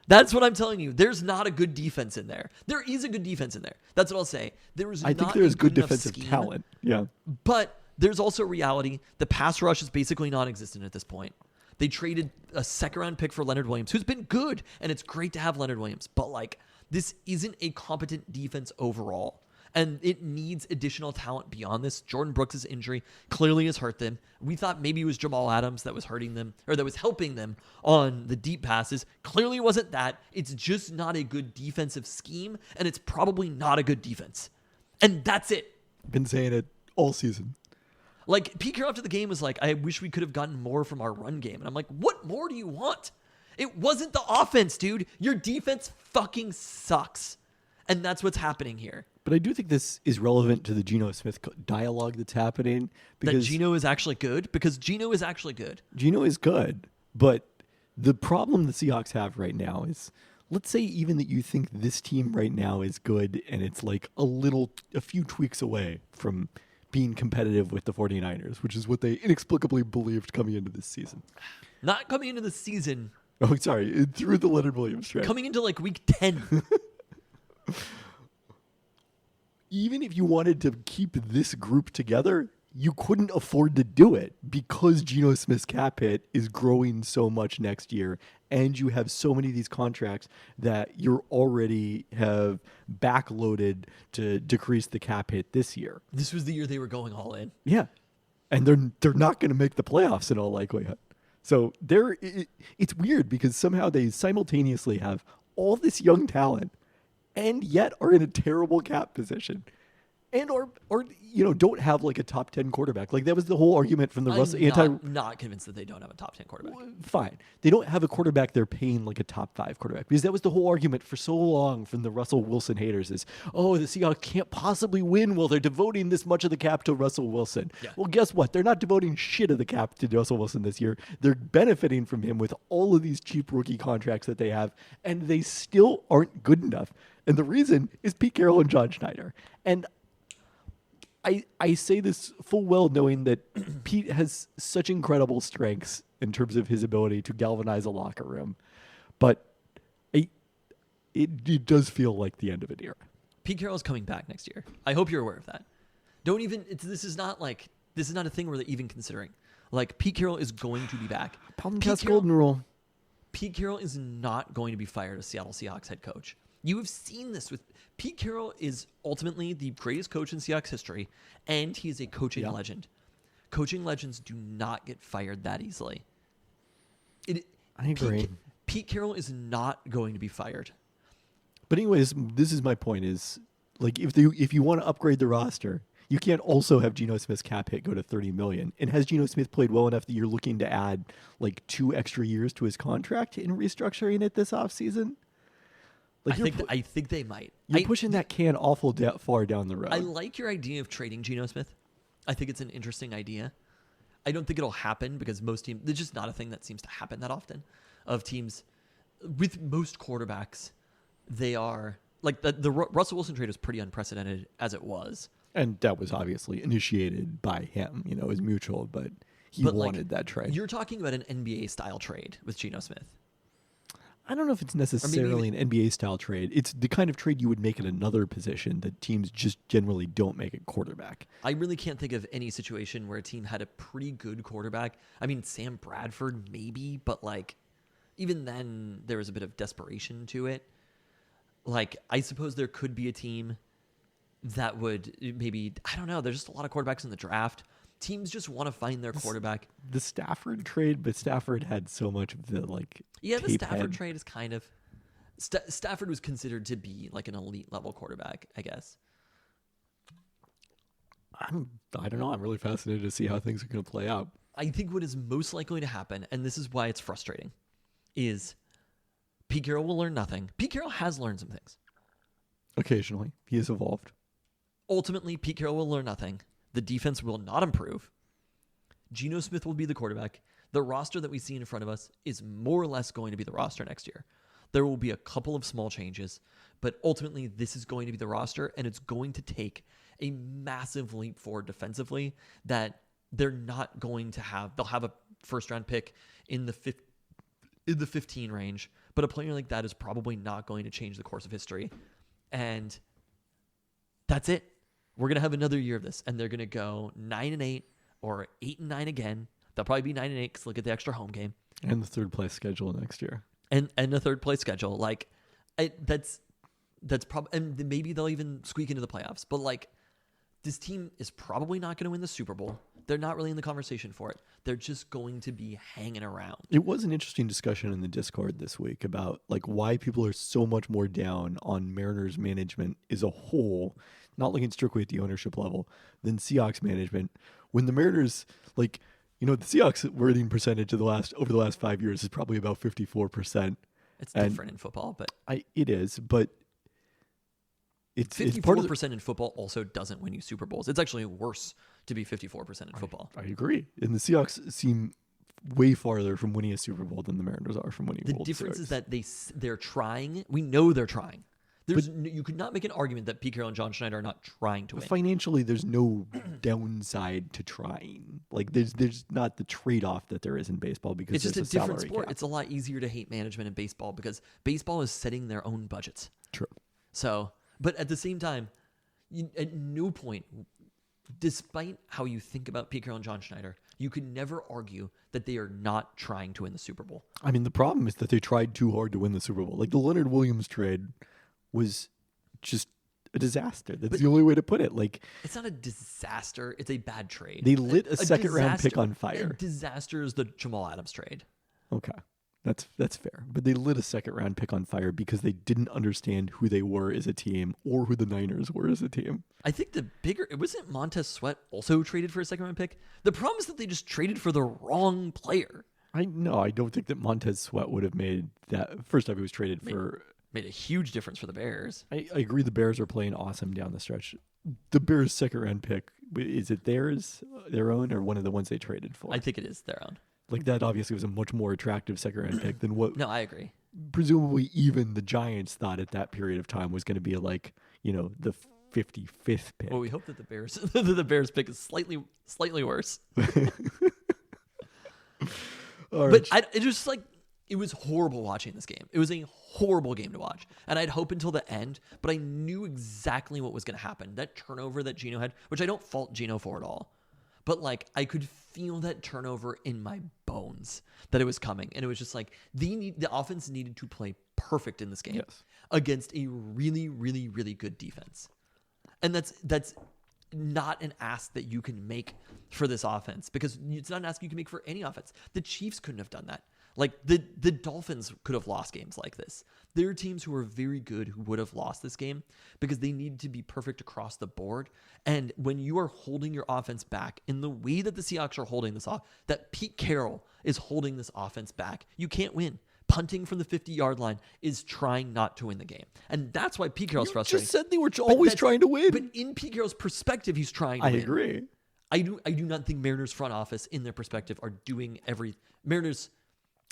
That's what I'm telling you. There's not a good defense in there. There is a good defense in there. That's what I'll say. I think there's good defensive talent. Yeah. But there's also reality. The pass rush is basically non-existent at this point. They traded a second-round pick for Leonard Williams, who's been good, and it's great to have Leonard Williams. But, like, this isn't a competent defense overall. And it needs additional talent beyond this. Jordan Brooks' injury clearly has hurt them. We thought maybe it was Jamal Adams that was hurting them, or that was helping them on the deep passes. Clearly it wasn't that. It's just not a good defensive scheme, and it's probably not a good defense. And that's it. Been saying it all season. Like, Pete Carroll after the game was like, I wish we could have gotten more from our run game. And I'm like, what more do you want? It wasn't the offense, dude. Your defense fucking sucks. And that's what's happening here. But I do think this is relevant to the Geno Smith dialogue that's happening. Because Geno is actually good? Because Geno is actually good. Geno is good. But the problem the Seahawks have right now is, let's say even that you think this team right now is good and it's like a few tweaks away from being competitive with the 49ers, which is what they inexplicably believed coming into this season. Not coming into the season. Oh, sorry. Through the Leonard Williams trade. Coming into like week 10. Even if you wanted to keep this group together, you couldn't afford to do it because Geno Smith's cap hit is growing so much next year, and you have so many of these contracts that you're already have backloaded to decrease the cap hit this year. This was the year they were going all in. Yeah. And they're not going to make the playoffs in all likelihood. So it's weird because somehow they simultaneously have all this young talent and yet are in a terrible cap position. And or don't have like a top 10 quarterback. Like that was the whole argument from the I'm not convinced that they don't have a top 10 quarterback. Fine. They don't have a quarterback they're paying like a top 5 quarterback. Because that was the whole argument for so long from the Russell Wilson haters is, oh, the Seahawks can't possibly win while they're devoting this much of the cap to Russell Wilson. Yeah. Well, guess what? They're not devoting shit of the cap to Russell Wilson this year. They're benefiting from him with all of these cheap rookie contracts that they have, and they still aren't good enough. And the reason is Pete Carroll and John Schneider. And I say this full well knowing that Pete has such incredible strengths in terms of his ability to galvanize a locker room. But it does feel like the end of an era. Pete Carroll's coming back next year. I hope you're aware of that. This is not a thing where they're even considering. Like, Pete Carroll is going to be back. Peltoncast golden rule. Pete Carroll is not going to be fired as Seattle Seahawks head coach. You have seen this with Pete Carroll is ultimately the greatest coach in Seahawks history, and he is a coaching legend. Coaching legends do not get fired that easily. I agree. Pete Carroll is not going to be fired. But anyways, this is my point is, like, if you want to upgrade the roster, you can't also have Geno Smith's cap hit go to $30 million. And has Geno Smith played well enough that you're looking to add like 2 extra years to his contract in restructuring it this offseason? Like I think they might. You're pushing that can awful far down the road. I like your idea of trading Geno Smith. I think it's an interesting idea. I don't think it'll happen because most teams, it's just not a thing that seems to happen that often. Of teams, with most quarterbacks, they are, like the Russell Wilson trade was pretty unprecedented as it was. And that was obviously initiated by him, it was mutual, but he wanted that trade. You're talking about an NBA-style trade with Geno Smith. I don't know if it's necessarily an NBA-style trade. It's the kind of trade you would make at another position that teams just generally don't make at quarterback. I really can't think of any situation where a team had a pretty good quarterback. I mean, Sam Bradford maybe, but like even then there was a bit of desperation to it. Like, I suppose there could be a team that would maybe, I don't know, there's just a lot of quarterbacks in the draft. Teams just want to find their quarterback. The Stafford trade, but Stafford had so much of the the Stafford trade is kind of Stafford was considered to be like an elite level quarterback, I guess. I don't know. I'm really fascinated to see how things are going to play out. I think what is most likely to happen, and this is why it's frustrating, is Pete Carroll will learn nothing. Pete Carroll has learned some things. Occasionally, he has evolved. Ultimately, Pete Carroll will learn nothing. The defense will not improve. Geno Smith will be the quarterback. The roster that we see in front of us is more or less going to be the roster next year. There will be a couple of small changes, but ultimately this is going to be the roster, and it's going to take a massive leap forward defensively that they're not going to have. They'll have a first-round pick in the 15 range, but a player like that is probably not going to change the course of history. And that's it. We're going to have another year of this, and they're going to go 9-8 or 8-9 again. They'll probably be 9-8 because look at the extra home game. And the third place schedule next year. And the third place schedule. Like, that's probably, and maybe they'll even squeak into the playoffs. But like, this team is probably not going to win the Super Bowl. They're not really in the conversation for it. They're just going to be hanging around. It was an interesting discussion in the Discord this week about like why people are so much more down on Mariners management as a whole, not looking strictly at the ownership level, than Seahawks management. When the Mariners, the Seahawks winning percentage over the last 5 years is probably about 54%. It's different in football, but it is, but it's 54% in football also doesn't win you Super Bowls. It's actually worse to be 54% in football. I agree. And the Seahawks seem way farther from winning a Super Bowl than the Mariners are from winning. The difference is that they're trying. We know they're trying. You could not make an argument that Pete Carroll and John Schneider are not trying to win. Financially, there's no downside to trying. Like there's not the trade-off that there is in baseball because it's just a different sport. Cap. It's a lot easier to hate management in baseball because baseball is setting their own budgets. True. So, but at the same time, at no point, despite how you think about Pete Carroll and John Schneider, you could never argue that they are not trying to win the Super Bowl. I mean, the problem is that they tried too hard to win the Super Bowl. Like the Leonard Williams trade was just a disaster. That's the only way to put it. Like, It's not a disaster. It's a bad trade. they lit a second-round pick on fire. A disaster is the Jamal Adams trade. Okay. That's fair. But they lit a second-round pick on fire because they didn't understand who they were as a team or who the Niners were as a team. I think wasn't Montez Sweat also traded for a second round pick? The problem is that they just traded for the wrong player. I don't think that Montez Sweat would have made that. First time he was traded for. Made a huge difference for the Bears. I agree the Bears are playing awesome down the stretch. The Bears' second-round pick, is it theirs, their own, or one of the ones they traded for? I think it is their own. Like, that obviously was a much more attractive second-round pick than what... No, I agree. Presumably even the Giants thought at that period of time was going to be like, the 55th pick. Well, we hope that the Bears pick is slightly worse. All right. But it just it was horrible watching this game. It was a horrible game to watch. And I'd hope until the end, but I knew exactly what was going to happen. That turnover that Geno had, which I don't fault Geno for at all. But I could feel that turnover in my bones that it was coming. And it was just the offense needed to play perfect in this game against a really, really, really good defense. And that's not an ask that you can make for this offense, because it's not an ask you can make for any offense. The Chiefs couldn't have done that. The Dolphins could have lost games like this. There are teams who are very good who would have lost this game because they need to be perfect across the board. And when you are holding your offense back in the way that the Seahawks are holding this off, that Pete Carroll is holding this offense back, you can't win. Punting from the 50-yard line is trying not to win the game. And that's why Pete Carroll's frustrating. You just said they were always trying to win. But in Pete Carroll's perspective, he's trying to win. I agree. I do not think Mariners front office, in their perspective, are doing Mariners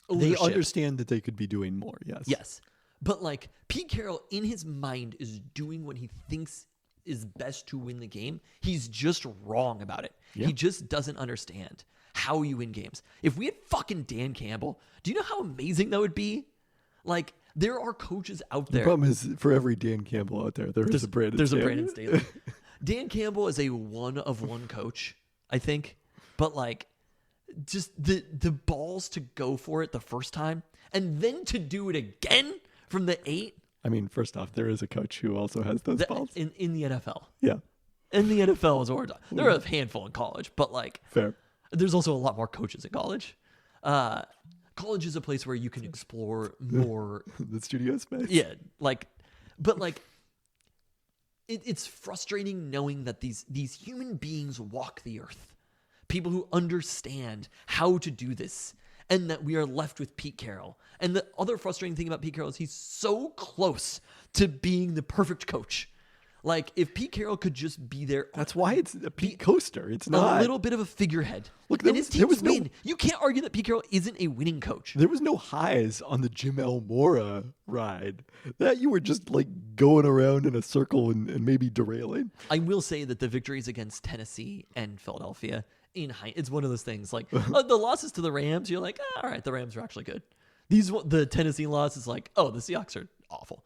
ownership. They understand that they could be doing more, yes. Yes. But Pete Carroll, in his mind, is doing what he thinks is best to win the game. He's just wrong about it. Yeah. He just doesn't understand how you win games. If we had fucking Dan Campbell, do you know how amazing that would be? There are coaches out there. The problem is, for every Dan Campbell out there, there's a Brandon Staley. There's a Brandon Staley. Dan Campbell is a one-of-one coach, I think. But just the balls to go for it the first time and then to do it again from the 8. I mean, first off, there is a coach who also has those balls. In the NFL. Yeah. In the NFL is what there are a handful in college, but fair. There's also a lot more coaches in college. College is a place where you can explore more. The studio space. Yeah. It's frustrating knowing that these human beings walk the earth. People who understand how to do this, and that we are left with Pete Carroll. And the other frustrating thing about Pete Carroll is he's so close to being the perfect coach. If Pete Carroll could just be there. That's why it's a Pete coaster. It's not. A little bit of a figurehead. Look, and his teams win. You can't argue that Pete Carroll isn't a winning coach. There was no highs on the Jim Elmora ride. That you were just going around in a circle and maybe derailing. I will say that the victories against Tennessee and Philadelphia, it's one of those things the losses to the Rams, you're all right, the Rams are actually good. The Tennessee loss is the Seahawks are awful.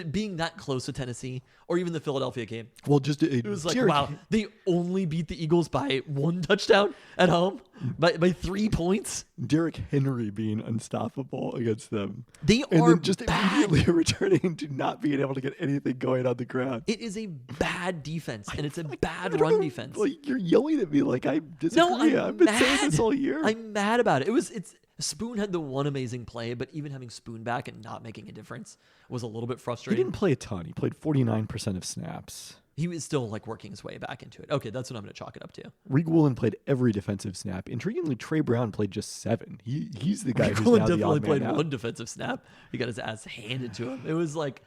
Being that close to Tennessee, or even the Philadelphia game. Well, it was wow, they only beat the Eagles by 1 touchdown at home, by 3 points. Derrick Henry being unstoppable against them. They and are then just bad. immediately returning to not being able to get anything going on the ground. It is a bad defense, and it's a bad run defense. You're yelling at me I disagree. No, I've been saying this all year. I'm mad about it. Spoon had the one amazing play, but even having Spoon back and not making a difference was a little bit frustrating. He didn't play a ton. He played 49% of snaps. He was still working his way back into it. Okay, that's what I'm going to chalk it up to. Reek Woolen played every defensive snap. Intriguingly, Trey Brown played just 7. He's the guy Reek who's Woolen now the definitely odd man played out. 1 defensive snap. He got his ass handed to him. It was that.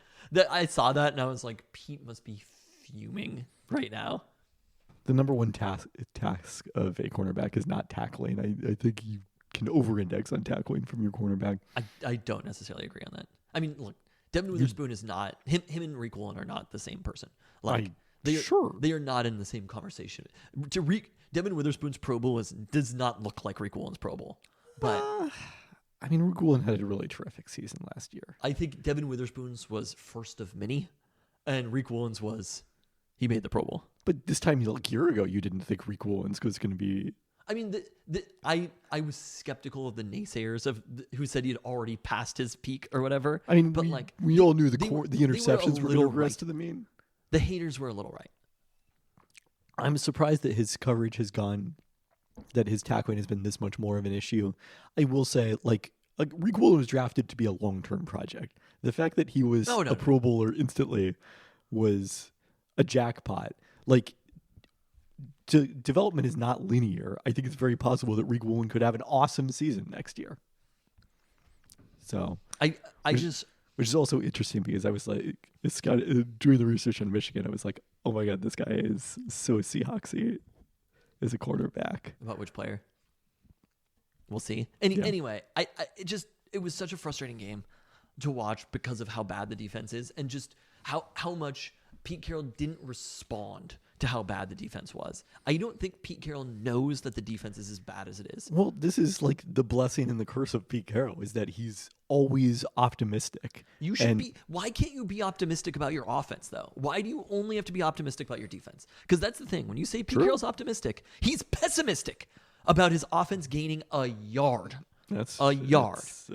I saw that and I was Pete must be fuming right now. The number one task of a cornerback is not tackling. I think you can over-index on tackling from your cornerback. I don't necessarily agree on that. I mean, look, Devin Witherspoon is not him and Reek Woolen are not the same person. They are not in the same conversation. Devin Witherspoon's Pro Bowl does not look like Reek Woolen's Pro Bowl. But Reek Woolen had a really terrific season last year. I think Devin Witherspoon's was first of many, and Reek Woolen's he made the Pro Bowl. But this time, a year ago, you didn't think Reek Woolen's was going to be. I mean, I was skeptical of the naysayers who said he had already passed his peak or whatever. I mean, but we all knew the interceptions were going to rest to the mean. The haters were a little right. I'm surprised that his coverage has gone, that his tackling has been this much more of an issue. I will say, like Rick Woolen was drafted to be a long-term project. The fact that he was a Pro Bowler instantly was a jackpot. Like, development is not linear. I think it's very possible that Rick Woolen could have an awesome season next year. So which is also interesting because I was like, this guy doing the research on Michigan. I was like, oh my god, this guy is so Seahawksy as a quarterback. About which player? We'll see. Anyway, it was such a frustrating game to watch because of how bad the defense is and just how much Pete Carroll didn't respond to how bad the defense was. I don't think Pete Carroll knows that the defense is as bad as it is. Well, this is like the blessing and the curse of Pete Carroll is that he's always optimistic. You should be. Why can't you be optimistic about your offense, though? Why do you only have to be optimistic about your defense? Because that's the thing. When you say Pete Carroll's optimistic, he's pessimistic about his offense gaining a yard. That's a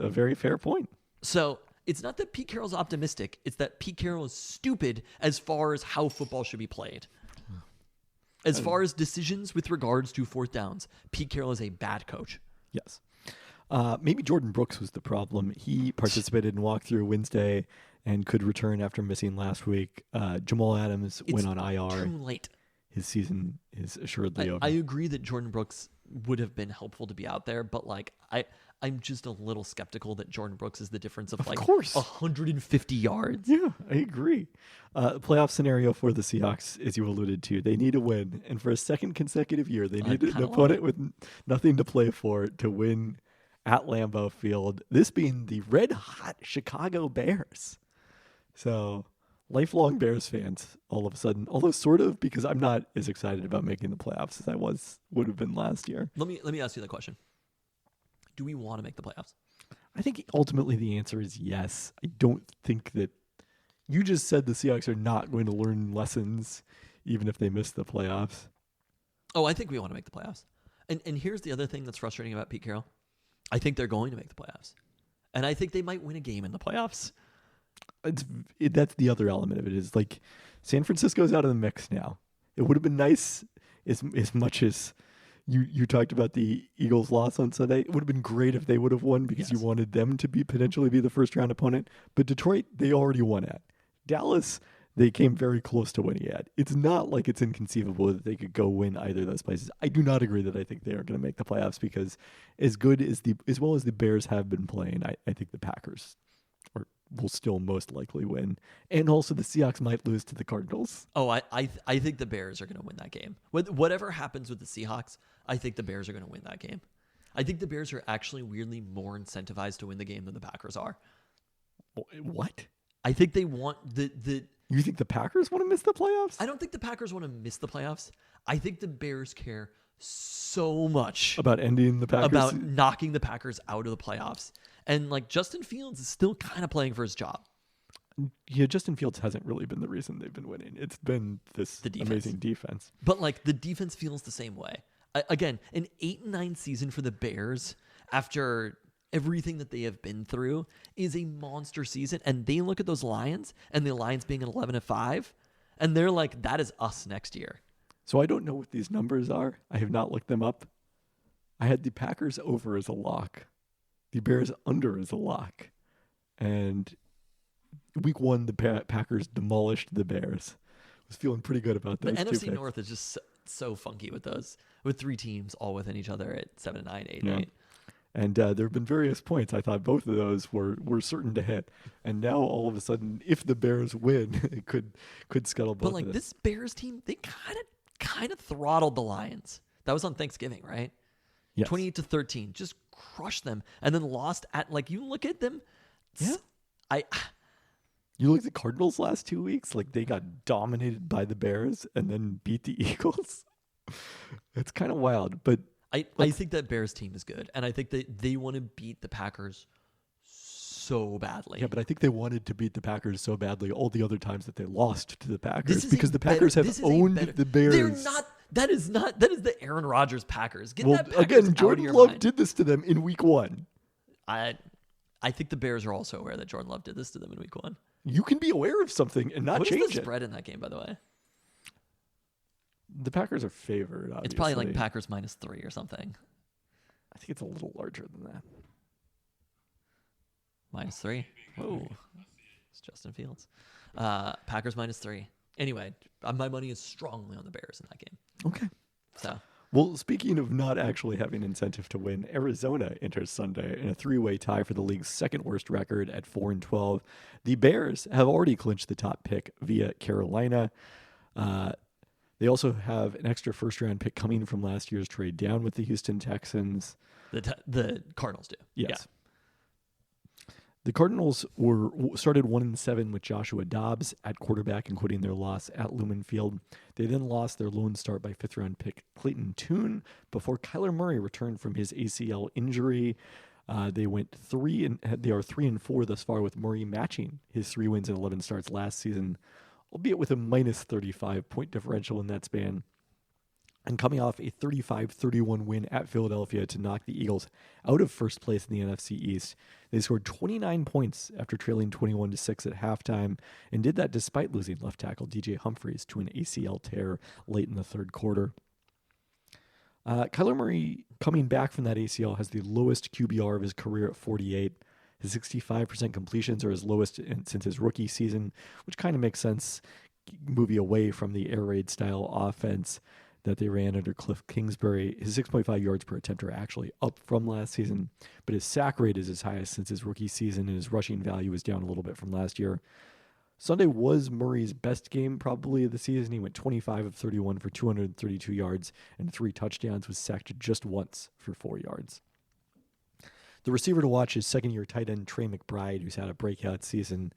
very fair point. So it's not that Pete Carroll's optimistic. It's that Pete Carroll is stupid as far as how football should be played. As far as decisions with regards to fourth downs, Pete Carroll is a bad coach. Yes. Maybe Jordan Brooks was the problem. He participated in walkthrough Wednesday and could return after missing last week. Jamal Adams went on IR. Too late. His season is assuredly over. I agree that Jordan Brooks would have been helpful to be out there, but like I'm just a little skeptical that Jordan Brooks is the difference of like 150 yards. Yeah, I agree. Playoff scenario for the Seahawks, as you alluded to, they need a win, and for a second consecutive year, they need an opponent with nothing to play for to win at Lambeau Field. This being the red-hot Chicago Bears. So, lifelong Bears fans, all of a sudden, although sort of, because I'm not as excited about making the playoffs as I would have been last year. Let me ask you that question. Do we want to make the playoffs? I think ultimately the answer is yes. I don't think that you just said the Seahawks are not going to learn lessons even if they miss the playoffs. Oh, I think we want to make the playoffs. And here's the other thing that's frustrating about Pete Carroll. I think they're going to make the playoffs. And I think they might win a game in the playoffs. That's the other element of it is like San Francisco's out of the mix now. It would have been nice as much as you talked about the Eagles' loss on Sunday. It would have been great if they would have won because you wanted them to potentially be the first round opponent. But Detroit, they already won at. Dallas, they came very close to winning at. It's not like it's inconceivable that they could go win either of those places. I do not agree that I think they are going to make the playoffs because as well as the Bears have been playing, I think the Packers will still most likely win. And also the Seahawks might lose to the Cardinals. Oh, I think the Bears are going to win that game. Whatever happens with the Seahawks, I think the Bears are going to win that game. I think the Bears are actually weirdly more incentivized to win the game than the Packers are. What? I think they want the You think the Packers want to miss the playoffs? I don't think the Packers want to miss the playoffs. I think the Bears care so much about ending the Packers, about knocking the Packers out of the playoffs. And like Justin Fields is still kind of playing for his job. Yeah, Justin Fields hasn't really been the reason they've been winning. It's been this amazing defense. But like the defense feels the same way. Again, an 8-9 season for the Bears after everything that they have been through is a monster season. And they look at those Lions and the Lions being an 11-5, and they're like, that is us next year. So I don't know what these numbers are. I have not looked them up. I had the Packers over as a lock, the Bears under as a lock, and week one the Packers demolished the Bears. I was feeling pretty good about those. The NFC picks. North is just so funky with three teams all within each other at 7-9, 8-8. And there have been various points. I thought both of those were certain to hit. And now all of a sudden, if the Bears win, it could scuttle both. But like this Bears team, they kind of throttled the Lions. That was on Thanksgiving, right? Yes. 28-13, just crushed them, and then lost at like you look at them. Yeah. You look at the Cardinals last 2 weeks, like they got dominated by the Bears and then beat the Eagles. It's kind of wild, but I think that Bears team is good, and I think that they want to beat the Packers so badly. Yeah, but I think they wanted to beat the Packers so badly all the other times that they lost to the Packers because the Packers have owned the Bears. They're not. That is the Aaron Rodgers Packers. Get that Packers again, Jordan out of Love mind. did this to them in week one. I think the Bears are also aware that Jordan Love did this to them in week one. You can be aware of something and not What is change the it. spread in that game, by the way? The Packers are favored, obviously. It's probably like Packers -3 or something. I think it's a little larger than that. -3. Whoa. It's Justin Fields. Packers -3. Anyway, my money is strongly on the Bears in that game. Okay. So Well, speaking of not actually having incentive to win, Arizona enters Sunday in a three-way tie for the league's second worst record at 4-12. The Bears have already clinched the top pick via Carolina. They also have an extra first-round pick coming from last year's trade down with the Houston Texans. the Cardinals do. Yes. Yeah. The Cardinals started 1-7 with Joshua Dobbs at quarterback, including their loss at Lumen Field. They then lost their lone start by fifth-round pick Clayton Tune before Kyler Murray returned from his ACL injury. They are 3-4 thus far, with Murray matching his 3 wins and 11 starts last season, albeit with a -35 point differential in that span. And coming off a 35-31 win at Philadelphia to knock the Eagles out of first place in the NFC East, they scored 29 points after trailing 21-6 at halftime, and did that despite losing left tackle DJ Humphries to an ACL tear late in the third quarter. Kyler Murray, coming back from that ACL, has the lowest QBR of his career at 48. His 65% completions are his lowest since his rookie season, which kind of makes sense, moving away from the air raid style offense that they ran under Cliff Kingsbury. His 6.5 yards per attempt are actually up from last season, but his sack rate is his highest since his rookie season, and his rushing value is down a little bit from last year. Sunday was Murray's best game probably of the season. He went 25 of 31 for 232 yards and 3 touchdowns, was sacked just once for 4 yards. The receiver to watch is second-year tight end Trey McBride, who's had a breakout season.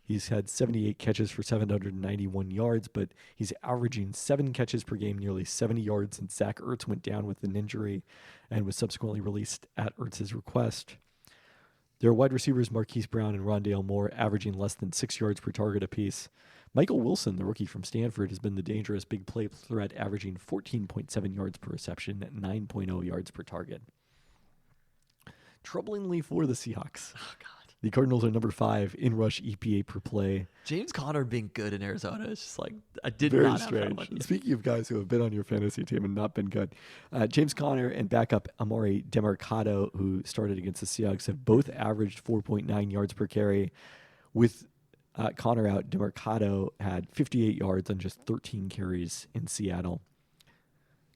He's had 78 catches for 791 yards, but he's averaging 7 catches per game, nearly 70 yards, since Zach Ertz went down with an injury and was subsequently released at Ertz's request. Their wide receivers, Marquise Brown and Rondale Moore, averaging less than 6 yards per target apiece. Michael Wilson, the rookie from Stanford, has been the dangerous big play threat, averaging 14.7 yards per reception at 9.0 yards per target. Troublingly for the Seahawks, Oh, God. the Cardinals are number 5 in rush EPA per play. James Conner being good in Arizona is just like, I did Very not have that strange. one. Speaking of guys who have been on your fantasy team and not been good, James Conner and backup Amari Demercado, who started against the Seahawks, have both averaged 4.9 yards per carry. With Conner out, Demercado had 58 yards on just 13 carries in Seattle.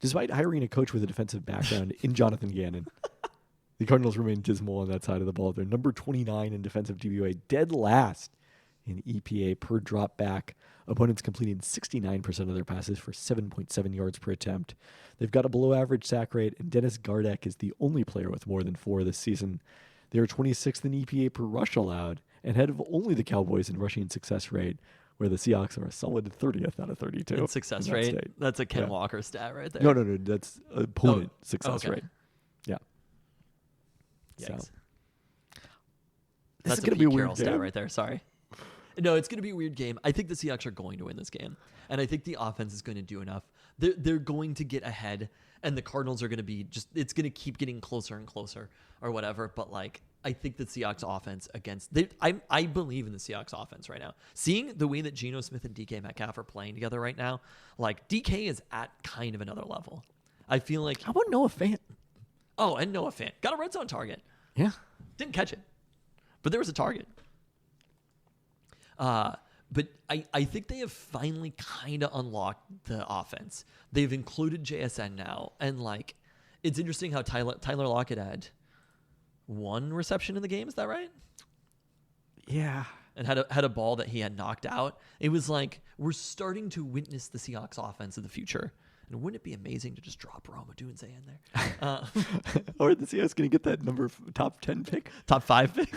Despite hiring a coach with a defensive background in Jonathan Gannon, the Cardinals remain dismal on that side of the ball. They're number 29 in defensive DVOA, dead last in EPA per drop back. Opponents completing 69% of their passes for 7.7 yards per attempt. They've got a below-average sack rate, and Dennis Gardeck is the only player with more than 4 this season. They are 26th in EPA per rush allowed, and ahead of only the Cowboys in rushing success rate, where the Seahawks are a solid 30th out of 32. In success in that rate? state. That's a Ken Yeah. Walker stat right there. No. That's opponent success okay. rate. Yeah. Yikes. So. This That's is going to be a Pete weird Carroll stat game. right there. Sorry. No, it's going to be a weird game. I think the Seahawks are going to win this game, and I think the offense is going to do enough. They're going to get ahead, and the Cardinals are going to be just. It's going to keep getting closer and closer, or whatever. But like, I think the Seahawks offense I believe in the Seahawks offense right now. Seeing the way that Geno Smith and DK Metcalf are playing together right now, like DK is at kind of another level. I feel like. How about Noah Fant? Oh, and Noah Fant got a red zone target. Yeah. Didn't catch it, but there was a target. But I think they have finally kind of unlocked the offense. They've included JSN now, and like, it's interesting how Tyler Lockett had 1 reception in the game. Is that right? Yeah. And had a ball that he had knocked out. It was like, we're starting to witness the Seahawks offense of the future. And wouldn't it be amazing to just drop Roma Odunze in there? Or are the Seahawks going to get that top 10 pick? Top 5 pick?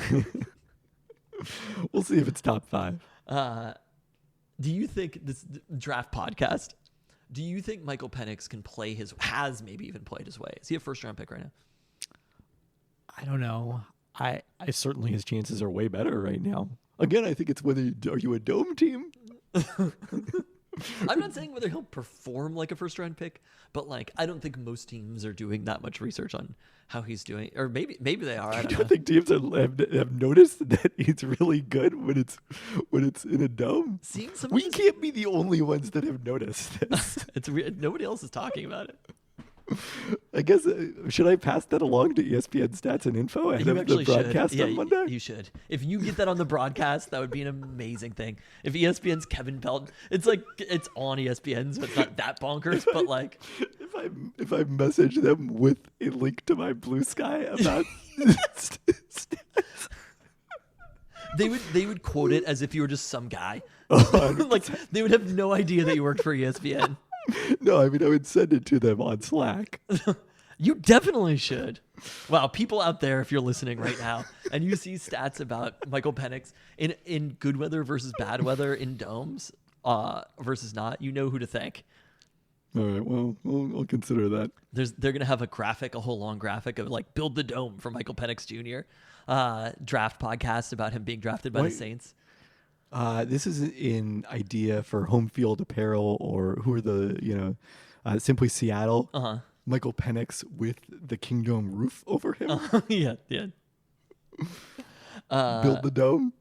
We'll see if it's top 5. Do you think this draft podcast, do you think Michael Penix can has maybe even played his way? Is he a first round pick right now? I don't know. I certainly his chances are way better right now. Again, I think it's whether are you a dome team I'm not saying whether he'll perform like a first round pick, but like I don't think most teams are doing that much research on how he's doing, or maybe they are. I don't know. think teams have noticed that he's really good when it's in a dome. Seeing some, We can't be the only ones that have noticed this. it's weird. Nobody else is talking about it. I guess should I pass that along to ESPN Stats and Info ahead of the broadcast should. on Monday? You should. If you get that on the broadcast, that would be an amazing thing. If ESPN's Kevin Pelton, it's like it's on ESPN, so it's not that bonkers. But like, if I message them with a link to my Blue Sky about stats. they would quote it as if you were just some guy. Like they would have no idea that you worked for ESPN. No, I mean I would send it to them on Slack. You definitely should. Wow, people out there, if you're listening right now and you see stats about Michael Penix in good weather versus bad weather in domes versus not, you know who to thank. All right, well, I'll consider that. They're gonna have a whole long graphic of like build the dome for Michael Penix Jr. Draft podcast about him being drafted by the Saints. This is an idea for home field apparel, or who are the Simply Seattle. Michael Penix with the Kingdom roof over him. Yeah. Build the dome.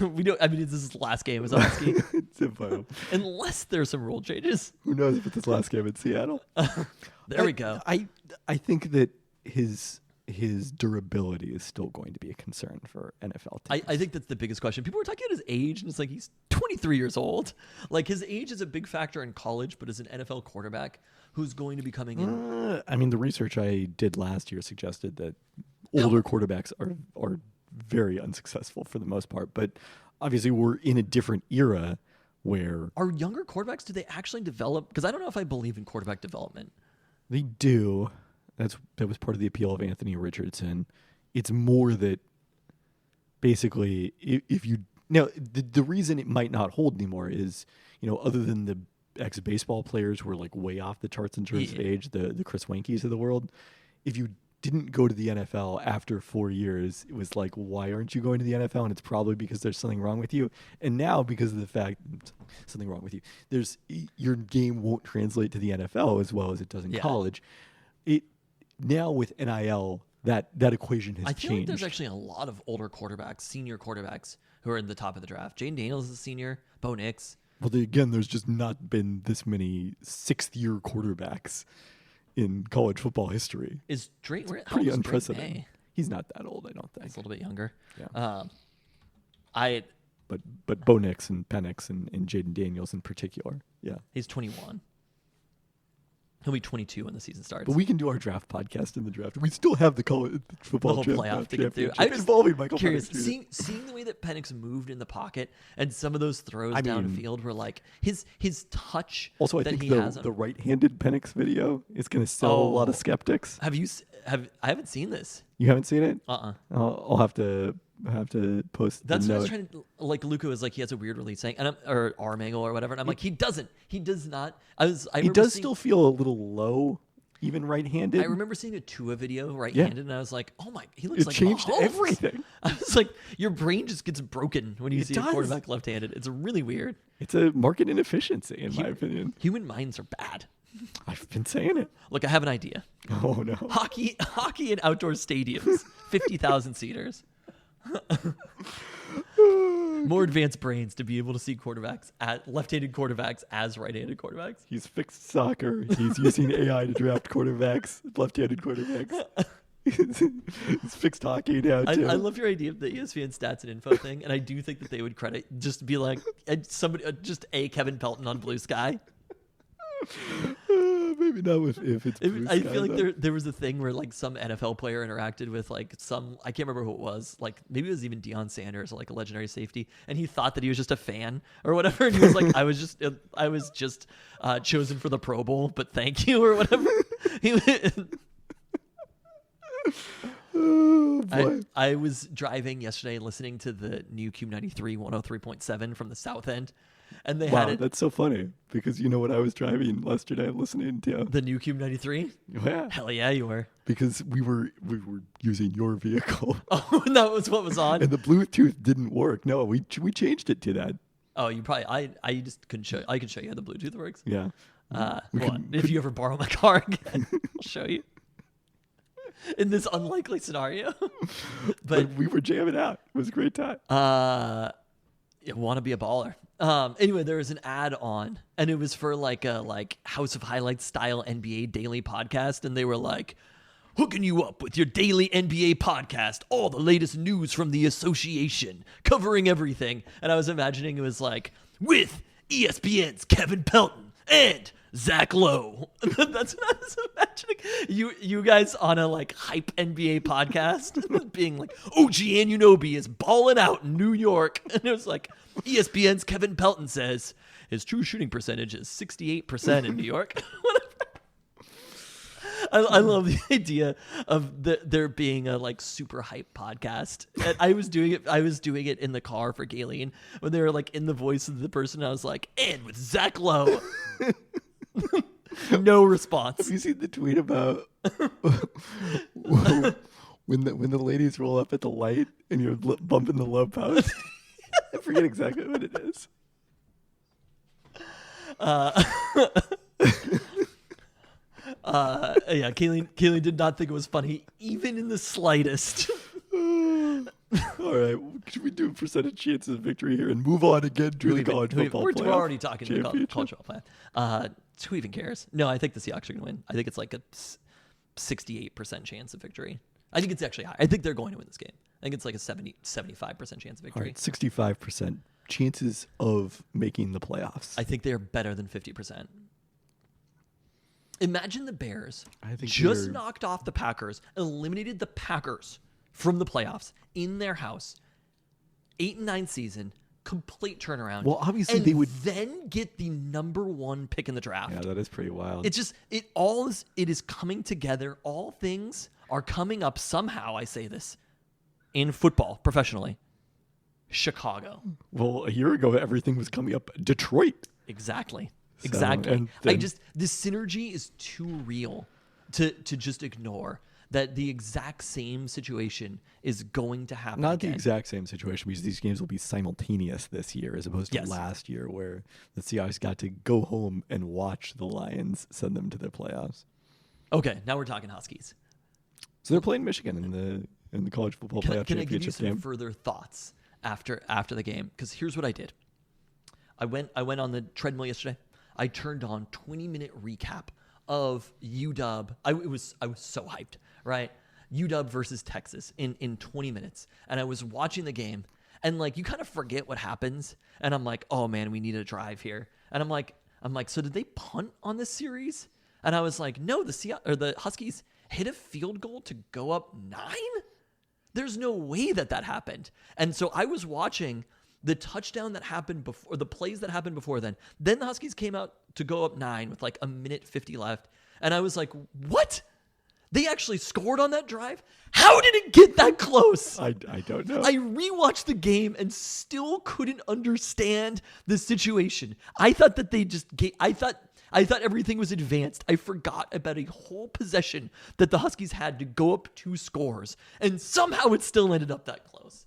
We don't. I mean, this is the last game as Oski. It's impossible. Unless there's some rule changes. Who knows if it's his last game in Seattle? There we go. I think that his durability is still going to be a concern for NFL teams. I think that's the biggest question. People were talking about his age, and it's like he's 23 years old. Like his age is a big factor in college, but as an NFL quarterback who's going to be coming in. I mean, the research I did last year suggested that older quarterbacks are very unsuccessful for the most part. But obviously, we're in a different era where are younger quarterbacks, do they actually develop? Because I don't know if I believe in quarterback development. They do. That was part of the appeal of Anthony Richardson. It's more that basically if you now the reason it might not hold anymore is, other than the ex-baseball players who are like way off the charts in terms of age, the Chris Wenke's of the world, if you didn't go to the NFL after 4 years, it was like, why aren't you going to the NFL? And it's probably because there's something wrong with you. And now because of the fact something wrong with you, your game won't translate to the NFL as well as it does in college. Now with NIL, that equation has changed. I feel like there's actually a lot of older quarterbacks, senior quarterbacks, who are in the top of the draft. Jaden Daniels is a senior. Bo Nix. Well, again, there's just not been this many sixth-year quarterbacks in college football history. Is Drake pretty unprecedented? He's not that old, I don't think. He's a little bit younger. Yeah. But Bo Nix and Penix and Jaden Daniels in particular. Yeah. He's 21. He'll be 22 when the season starts. But we can do our draft podcast in the draft. We still have the college football playoff to get through. I'm involving Michael curious, Penix. Seeing the way that Penix moved in the pocket and some of those throws downfield were like his touch. Also, I think the right-handed Penix video is going to sell a lot of skeptics. I haven't seen this. You haven't seen it? Uh-uh. I'll have to post. That's the what I note. was trying to like. Luca was like he has a weird release thing, or arm angle or whatever, and I'm like he does not. He does still feel a little low, even right-handed. I remember seeing a Tua video right-handed, and I was like, oh my, he looks like changed Mahomes. Everything. I was like, your brain just gets broken when you see a quarterback left-handed. It's really weird. It's a market inefficiency, in my opinion. Human minds are bad. I've been saying it. Look, I have an idea. Oh no! Hockey in outdoor stadiums, 50,000 seaters. More advanced brains to be able to see left-handed quarterbacks as right-handed quarterbacks. He's fixed soccer. He's using AI to draft quarterbacks, left-handed quarterbacks. He's fixed hockey now too. I love your idea of the ESPN Stats and Info thing, and I do think that they would credit just be like just a Kevin Pelton on Blue Sky. Maybe not if it's Blue I Sky, feel like though. there was a thing where like some NFL player interacted with like I can't remember who it was, like maybe it was even Deion Sanders, like a legendary safety, and he thought that he was just a fan or whatever, and he was like I was just chosen for the Pro Bowl, but thank you or whatever. Oh, boy. I was driving yesterday listening to the new Cube 93 103.7 from the South End. And they had it. That's so funny because you know what I was driving yesterday listening to? The new Cube 93? Yeah. Hell yeah, you were. Because we were using your vehicle. Oh, and that was what was on? And the Bluetooth didn't work. No, we changed it to that. Oh, you probably. I just couldn't show. I can show you how the Bluetooth works. Yeah. If you ever borrow my car again, I'll show you. In this unlikely scenario, But we were jamming out. It was a great time. you want to be a baller. Anyway, there was an ad on, and it was for like a House of Highlights style NBA daily podcast, and they were like, hooking you up with your daily NBA podcast, all the latest news from the association, covering everything. And I was imagining it was like, with ESPN's Kevin Pelton and Zach Lowe. That's what I was imagining. You guys on a like hype NBA podcast being like, OG Anunoby is balling out in New York. And it was like, ESPN's Kevin Pelton says his true shooting percentage is 68% in New York. I love the idea of there being a like super hype podcast. And I was doing it in the car for Galen when they were like in the voice of the person. I was like, and with Zach Lowe. No response. Have you seen the tweet about when the ladies roll up at the light and you're bumping the low post? I forget exactly what it is. Yeah, Kayleen did not think it was funny, even in the slightest. All right, should we do percentage chances of victory here and move on again to the college football We're playoff already talking the college championship? football playoff. Who even cares? No, I think the Seahawks are going to win. I think it's like a 68% chance of victory. I think it's actually high. I think they're going to win this game. I think it's like a 75% chance of All victory. right, 65% chances of making the playoffs. I think they're better than 50%. Imagine the Bears I think just they're- knocked off the Packers, eliminated the Packers from the playoffs in their house. 8-9 season, complete turnaround. Well, obviously and they would- then get the number 1 pick in the draft. Yeah, that is pretty wild. It's just it is coming together. All things are coming up somehow. I say this in football professionally. Chicago. Well, a year ago, everything was coming up. Detroit. Exactly. So, Exactly. and then- The synergy is too real to just ignore that the exact same situation is going to happen. Not again. the exact same situation because these games will be simultaneous this year as opposed to Yes. last year where the Seahawks got to go home and watch the Lions send them to the playoffs. Okay, now we're talking Huskies. So they're playing Michigan in the college football playoff Can I give you championship some game. further thoughts after the game? Because here's what I did. I went on the treadmill yesterday. I turned on 20-minute recap of UW. I was so hyped, right? UW versus Texas in 20 minutes. And I was watching the game, and like you kind of forget what happens. And I'm like, oh man, we need a drive here. And I'm like, so did they punt on this series? And I was like, no, the Huskies hit a field goal to go up 9? There's no way that happened. And so I was watching the touchdown that happened before, the plays that happened before then. Then the Huskies came out to go up 9 with like a minute 50 left. And I was like, what? They actually scored on that drive? How did it get that close? I don't know. I rewatched the game and still couldn't understand the situation. I thought that they just I thought everything was advanced. I forgot about a whole possession that the Huskies had to go up 2 scores, and somehow it still ended up that close.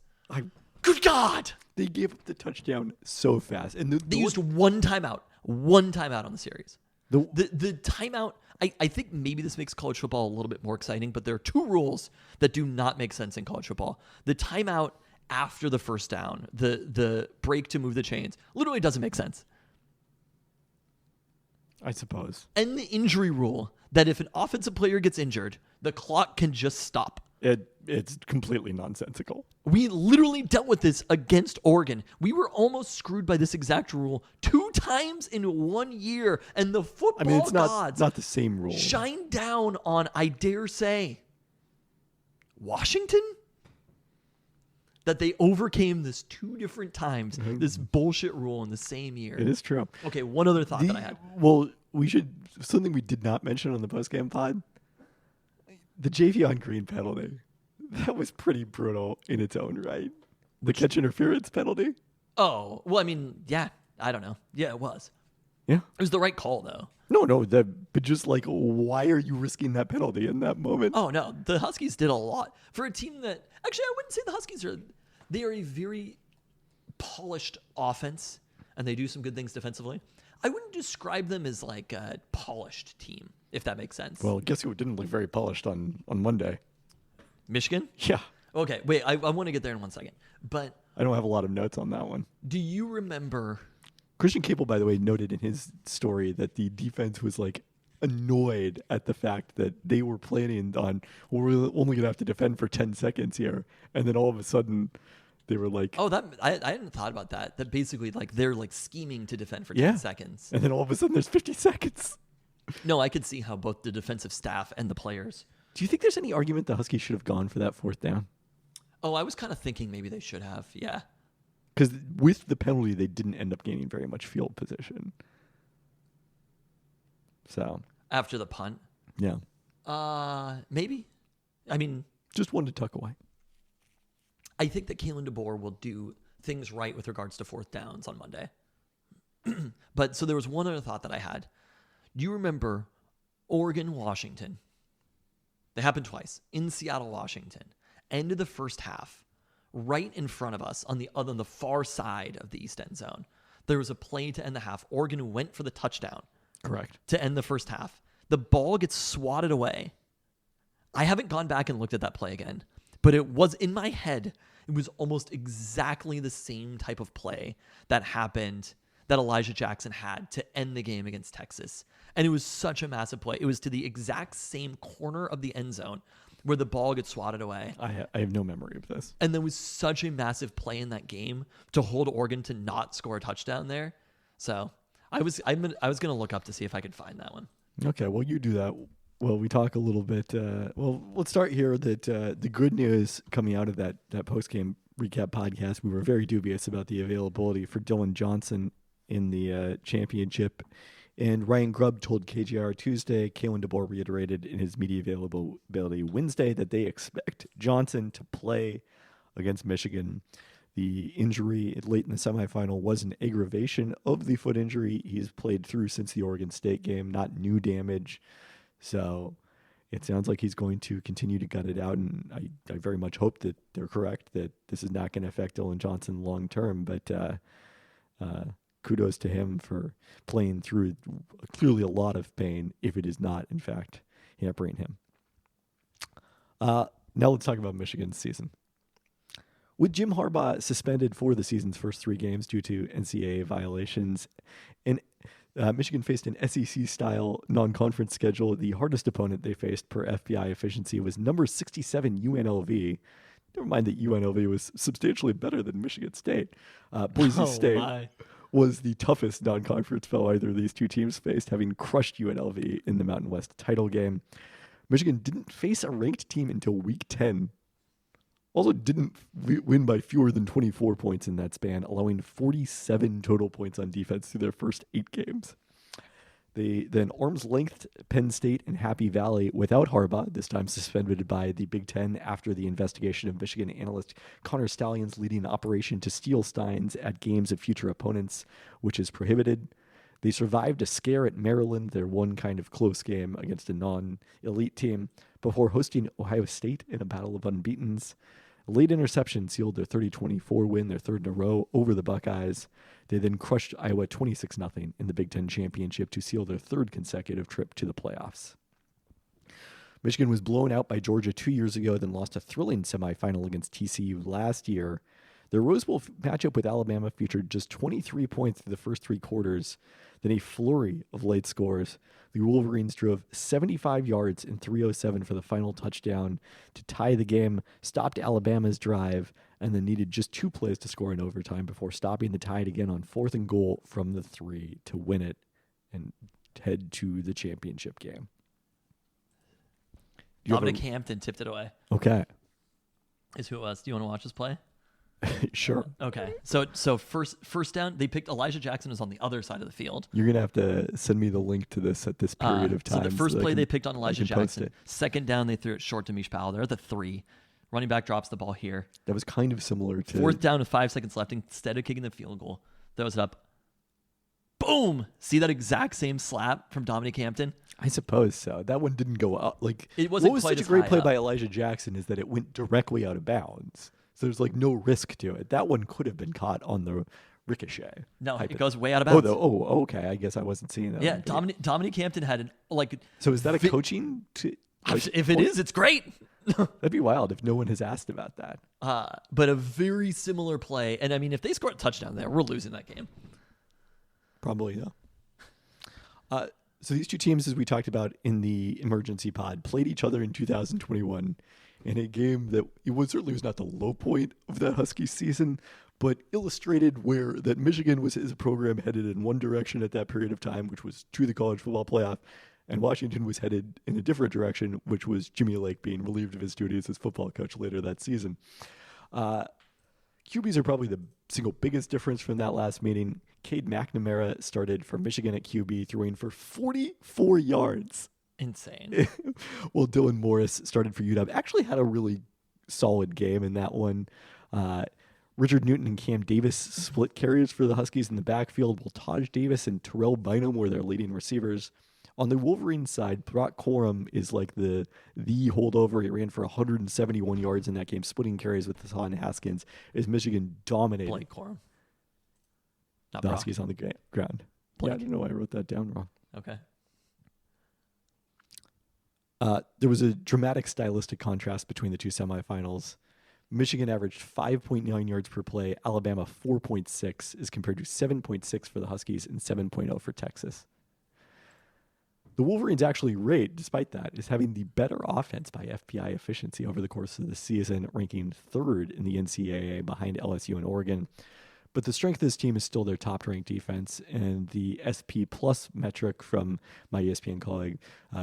Good God! They gave up the touchdown so fast, and They used one timeout on the series. The timeout, I think maybe this makes college football a little bit more exciting, but there are 2 rules that do not make sense in college football. The timeout after the first down, the break to move the chains, literally doesn't make sense. I suppose. And the injury rule that if an offensive player gets injured, the clock can just stop. It's completely nonsensical. We literally dealt with this against Oregon. We were almost screwed by this exact rule 2 times in 1 year, and the football It's gods not the same rule. shine down on, I dare say, Washington? That they overcame this 2 different times, this bullshit rule in the same year. It is true. Okay, one other thought that I had. Well, something we did not mention on the postgame pod. The Javion Green penalty. That was pretty brutal in its own right. The catch interference penalty. Oh, well, I mean, yeah, I don't know. Yeah, it was. Yeah. It was the right call, though. No, but just like, why are you risking that penalty in that moment? Oh, no. The Huskies did a lot. For a team that... Actually, I wouldn't say the Huskies are... They are a very polished offense. and they do some good things defensively. I wouldn't describe them as like a polished team, if that makes sense. Well, guess who didn't look very polished on Monday? Michigan? Yeah. Okay, wait, I want to get there in 1 second. But I don't have a lot of notes on that one. do you remember... Christian Cable, by the way, noted in his story that the defense was like annoyed at the fact that they were planning on, well, we're only going to have to defend for 10 seconds here. And then all of a sudden they were like, Oh, that I hadn't thought about that. That basically like they're like scheming to defend for 10 yeah. seconds. And then all of a sudden there's 50 seconds. No, I could see how both the defensive staff and the players... Do you think there's any argument the Huskies should have gone for that 4th down? Oh, I was kind of thinking maybe they should have, yeah. Because with the penalty, they didn't end up gaining very much field position. So, After the punt. yeah. Maybe. I mean, Just one to tuck away. I think that Kalen DeBoer will do things right with regards to 4th downs on Monday. But so there was one other thought that I had. Do you remember Oregon, Washington? They happened twice. In Seattle, Washington. End of the first half. Right in front of us on the far side of the East End zone. There was a play to end the half. Oregon went for the touchdown. Correct. To end the first half. The ball gets swatted away. I haven't gone back and looked at that play again, but it was in my head. It was almost exactly the same type of play that happened that Elijah Jackson had to end the game against Texas. And it was such a massive play. It was to the exact same corner of the end zone where the ball gets swatted away. I have no memory of this. And there was such a massive play in that game to hold Oregon to not score a touchdown there. So I was going to look up to see if I could find that one. Okay, well, you do that. Well, we talk a little bit. Well, let's start here that the good news coming out of that post-game recap podcast, we were very dubious about the availability for Dylan Johnson in the championship. And Ryan Grubb told KGR Tuesday, Kalen DeBoer reiterated in his media availability Wednesday that they expect Johnson to play against Michigan. The injury late in the semifinal was an aggravation of the foot injury he's played through since the Oregon State game, not new damage. So it sounds like he's going to continue to gut it out, and I very much hope that they're correct, that this is not going to affect Dylan Johnson long term. But kudos to him for playing through clearly a lot of pain if it is not, in fact, hampering him. Now let's talk about Michigan's season. With Jim Harbaugh suspended for the season's first 3 games due to NCAA violations, and Michigan faced an SEC-style non-conference schedule. The hardest opponent they faced per FPI efficiency was number 67 UNLV. Never mind that UNLV was substantially better than Michigan State. Boise State was the toughest non-conference foe either of these two teams faced, having crushed UNLV in the Mountain West title game. Michigan didn't face a ranked team until Week 10. Also didn't win by fewer than 24 points in that span, allowing 47 total points on defense through their first 8 games. They then arm's length Penn State and Happy Valley without Harbaugh, this time suspended by the Big Ten after the investigation of Michigan analyst Connor Stalions leading an operation to steal Steins at games of future opponents, which is prohibited. They survived a scare at Maryland, their one kind of close game against a non-elite team, before hosting Ohio State in a battle of unbeatens. A late interception sealed their 30-24 win, their third in a row over the Buckeyes. They then crushed Iowa 26-0 in the Big Ten championship to seal their third consecutive trip to the playoffs. Michigan was blown out by Georgia 2 years ago, then lost a thrilling semifinal against TCU last year. Their Rose Bowl matchup with Alabama featured just 23 points through the first 3 quarters, then a flurry of late scores. The Wolverines drove 75 yards in 3:07 for the final touchdown to tie the game, stopped Alabama's drive, and then needed just 2 plays to score in overtime before stopping the Tide again on 4th and goal from the 3 to win it and head to the championship game. Dominic Hampton tipped it away. Okay. Is who it was. Do you want to watch this play? Sure. Okay. So first down, they picked Elijah Jackson was on the other side of the field. You're going to have to send me the link to this at this period of time. So the first play they picked on Elijah Jackson. It. Second down, they threw it short to Mish Powell. They're at the 3. Running back drops the ball here. That was kind of similar to... 4th down with 5 seconds left. Instead of kicking the field goal, throws it up. Boom! See that exact same slap from Dominic Hampton? I suppose so. That one didn't go up. Like, it wasn't what was quite such a as great high play up. by Elijah Jackson is that it went directly out of bounds. So there's like no risk to it. That one could have been caught on the Ricochet. No, type it of- goes way out of bounds. Okay. I guess I wasn't seeing that. Yeah, on video. Dominique Hampton had So is that a coaching? if it is, it's great. That'd be wild if no one has asked about that. But a very similar play. And I mean, if they score a touchdown there, we're losing that game. Probably, yeah. So these two teams, as we talked about in the emergency pod, played each other in 2021 in a game that certainly was not the low point of that Huskies season, but illustrated where that Michigan was as a program headed in one direction at that period of time, which was to the college football playoff, and Washington was headed in a different direction, which was Jimmy Lake being relieved of his duties as football coach later that season. QBs are probably the single biggest difference from that last meeting. Cade McNamara started for Michigan at QB, throwing for 44 yards. Insane. Well, Dylan Morris started for UW. Actually had a really solid game in that one. Richard Newton and Cam Davis split carries for the Huskies in the backfield, while Taj Davis and Terrell Bynum were their leading receivers. On the Wolverines side, Brock Corum is like the holdover. He ran for 171 yards in that game, splitting carries with Hassan Haskins, as Michigan dominated. Blake Corum. Not The Brock. Huskies on the ground. Blake. Yeah, I don't know why I wrote that down wrong. Okay. There was a dramatic stylistic contrast between the two semifinals. Michigan averaged 5.9 yards per play. Alabama 4.6 is compared to 7.6 for the Huskies and 7.0 for Texas. The Wolverines actually rate, despite that, is having the better offense by FPI efficiency over the course of the season, ranking third in the NCAA behind LSU and Oregon. But the strength of this team is still their top-ranked defense, and the SP Plus metric from my ESPN colleague,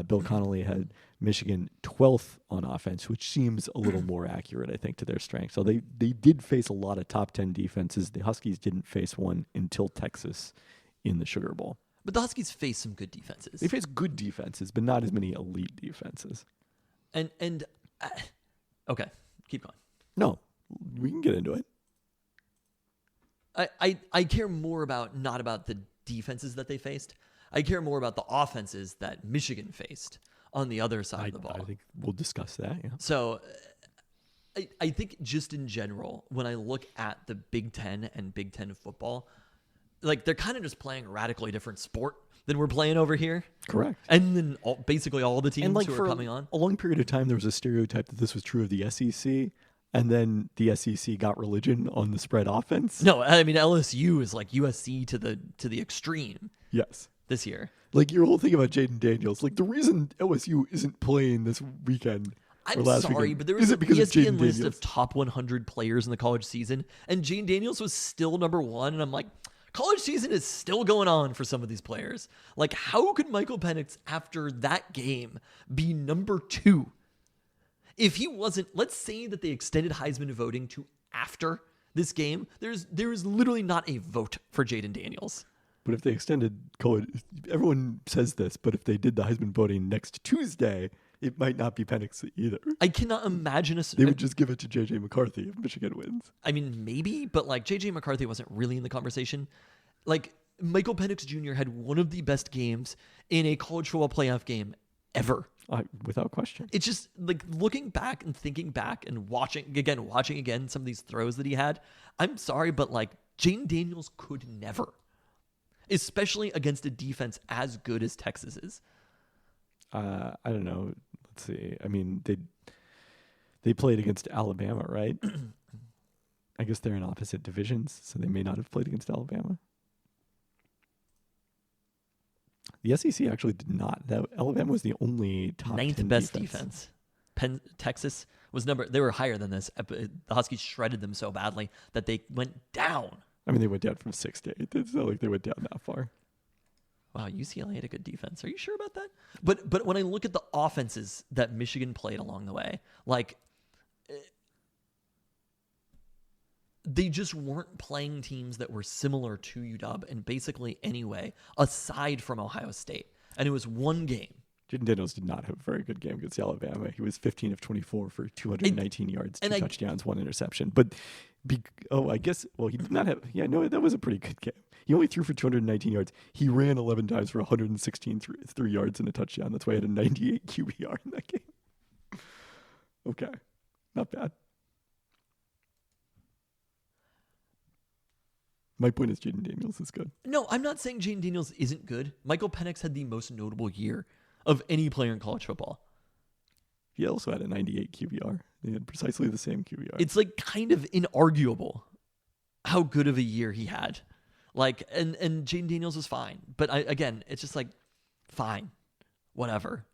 Bill Connolly, had Michigan 12th on offense, which seems a little more accurate, I think, to their strength. So they did face a lot of top 10 defenses. The Huskies didn't face one until Texas in the Sugar Bowl. But the Huskies face some good defenses. They face good defenses, but not as many elite defenses. And okay, keep going. No, we can get into it. I care more not about the defenses that they faced. I care more about the offenses that Michigan faced on the other side of the ball. I think we'll discuss that, yeah. So I think just in general, when I look at the Big Ten and Big Ten football, like they're kind of just playing a radically different sport than we're playing over here. Correct. And then basically all the teams who are coming on. A long period of time, there was a stereotype that this was true of the SEC, and then the SEC got religion on the spread offense. No, I mean LSU is like USC to the extreme. Yes. This year. Like your whole thing about Jaden Daniels, like the reason LSU isn't playing this weekend. I'm sorry, but there was an ESPN list of top 100 players in the college season, and Jaden Daniels was still number one, and I'm like, college season is still going on for some of these players. Like, how could Michael Penix, after that game, be number two? If he wasn't, let's say that they extended Heisman voting to after this game, there is literally not a vote for Jaden Daniels. But if they extended college, everyone says this, but if they did the Heisman voting next Tuesday, it might not be Penix either. I cannot imagine They would just give it to J.J. McCarthy if Michigan wins. I mean, maybe, but like J.J. McCarthy wasn't really in the conversation. Like, Michael Penix Jr. had one of the best games in a college football playoff game ever. Without question. It's just like looking back and thinking back and watching again some of these throws that he had. I'm sorry, but like Jaden Daniels could never, especially against a defense as good as Texas is. I don't know. Let's see. I mean, they played against Alabama, right? I guess they're in opposite divisions, so they may not have played against Alabama. The SEC actually did not. Alabama was the only top 10 ninth best defense. Texas was they were higher than this. The Huskies shredded them so badly that they went down. I mean, they went down from 6 to 8. It's not like they went down that far. Wow, UCLA had a good defense. Are you sure about that? But when I look at the offenses that Michigan played along the way, like they just weren't playing teams that were similar to UW in basically any way, aside from Ohio State. And it was one game. Jaden Daniels did not have a very good game against Alabama. He was 15 of 24 for 219 yards, 2 touchdowns, 1 interception. But, I guess, well, he did not have, that was a pretty good game. He only threw for 219 yards. He ran 11 times for 116 3 yards and a touchdown. That's why he had a 98 QBR in that game. Okay, not bad. My point is Jaden Daniels is good. No, I'm not saying Jaden Daniels isn't good. Michael Penix had the most notable year of any player in college football. He also had a 98 QBR. They had precisely the same QBR. It's like kind of inarguable how good of a year he had. Like, and Jaden Daniels was fine. But again, it's just like, fine, whatever.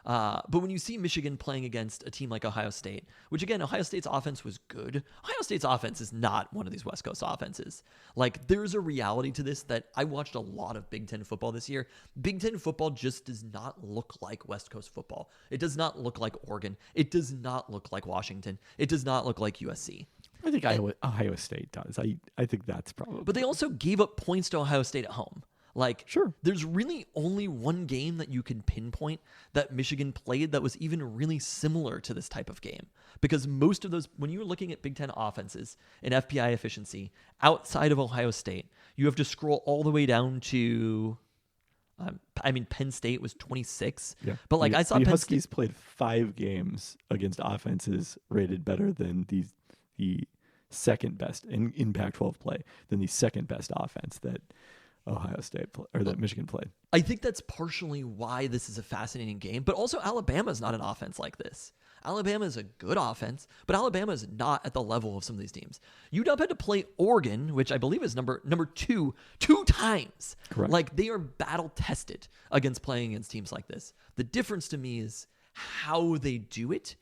But when you see Michigan playing against a team like Ohio State, which again, Ohio State's offense was good. Ohio State's offense is not one of these West Coast offenses. Like, there's a reality to this that I watched a lot of Big Ten football this year. Big Ten football just does not look like West Coast football. It does not look like Oregon. It does not look like Washington. It does not look like USC. I think Ohio State does. I think that's probably. But they also gave up points to Ohio State at home. Like, sure, there's really only one game that you can pinpoint that Michigan played that was even really similar to this type of game. Because most of those, when you're looking at Big Ten offenses and FPI efficiency outside of Ohio State, you have to scroll all the way down to, Penn State was 26. Yeah. But like, I saw the Penn Huskies State played 5 games against offenses rated better than the second best in Pac-12 play, than the second best offense that Ohio State or that Michigan played. I think that's partially why this is a fascinating game, but also Alabama is not an offense like this. Alabama is a good offense, but Alabama is not at the level of some of these teams. UW had to play Oregon, which I believe is number 2 times. Correct. Like, they are battle tested against playing against teams like this. The difference to me is how they do it.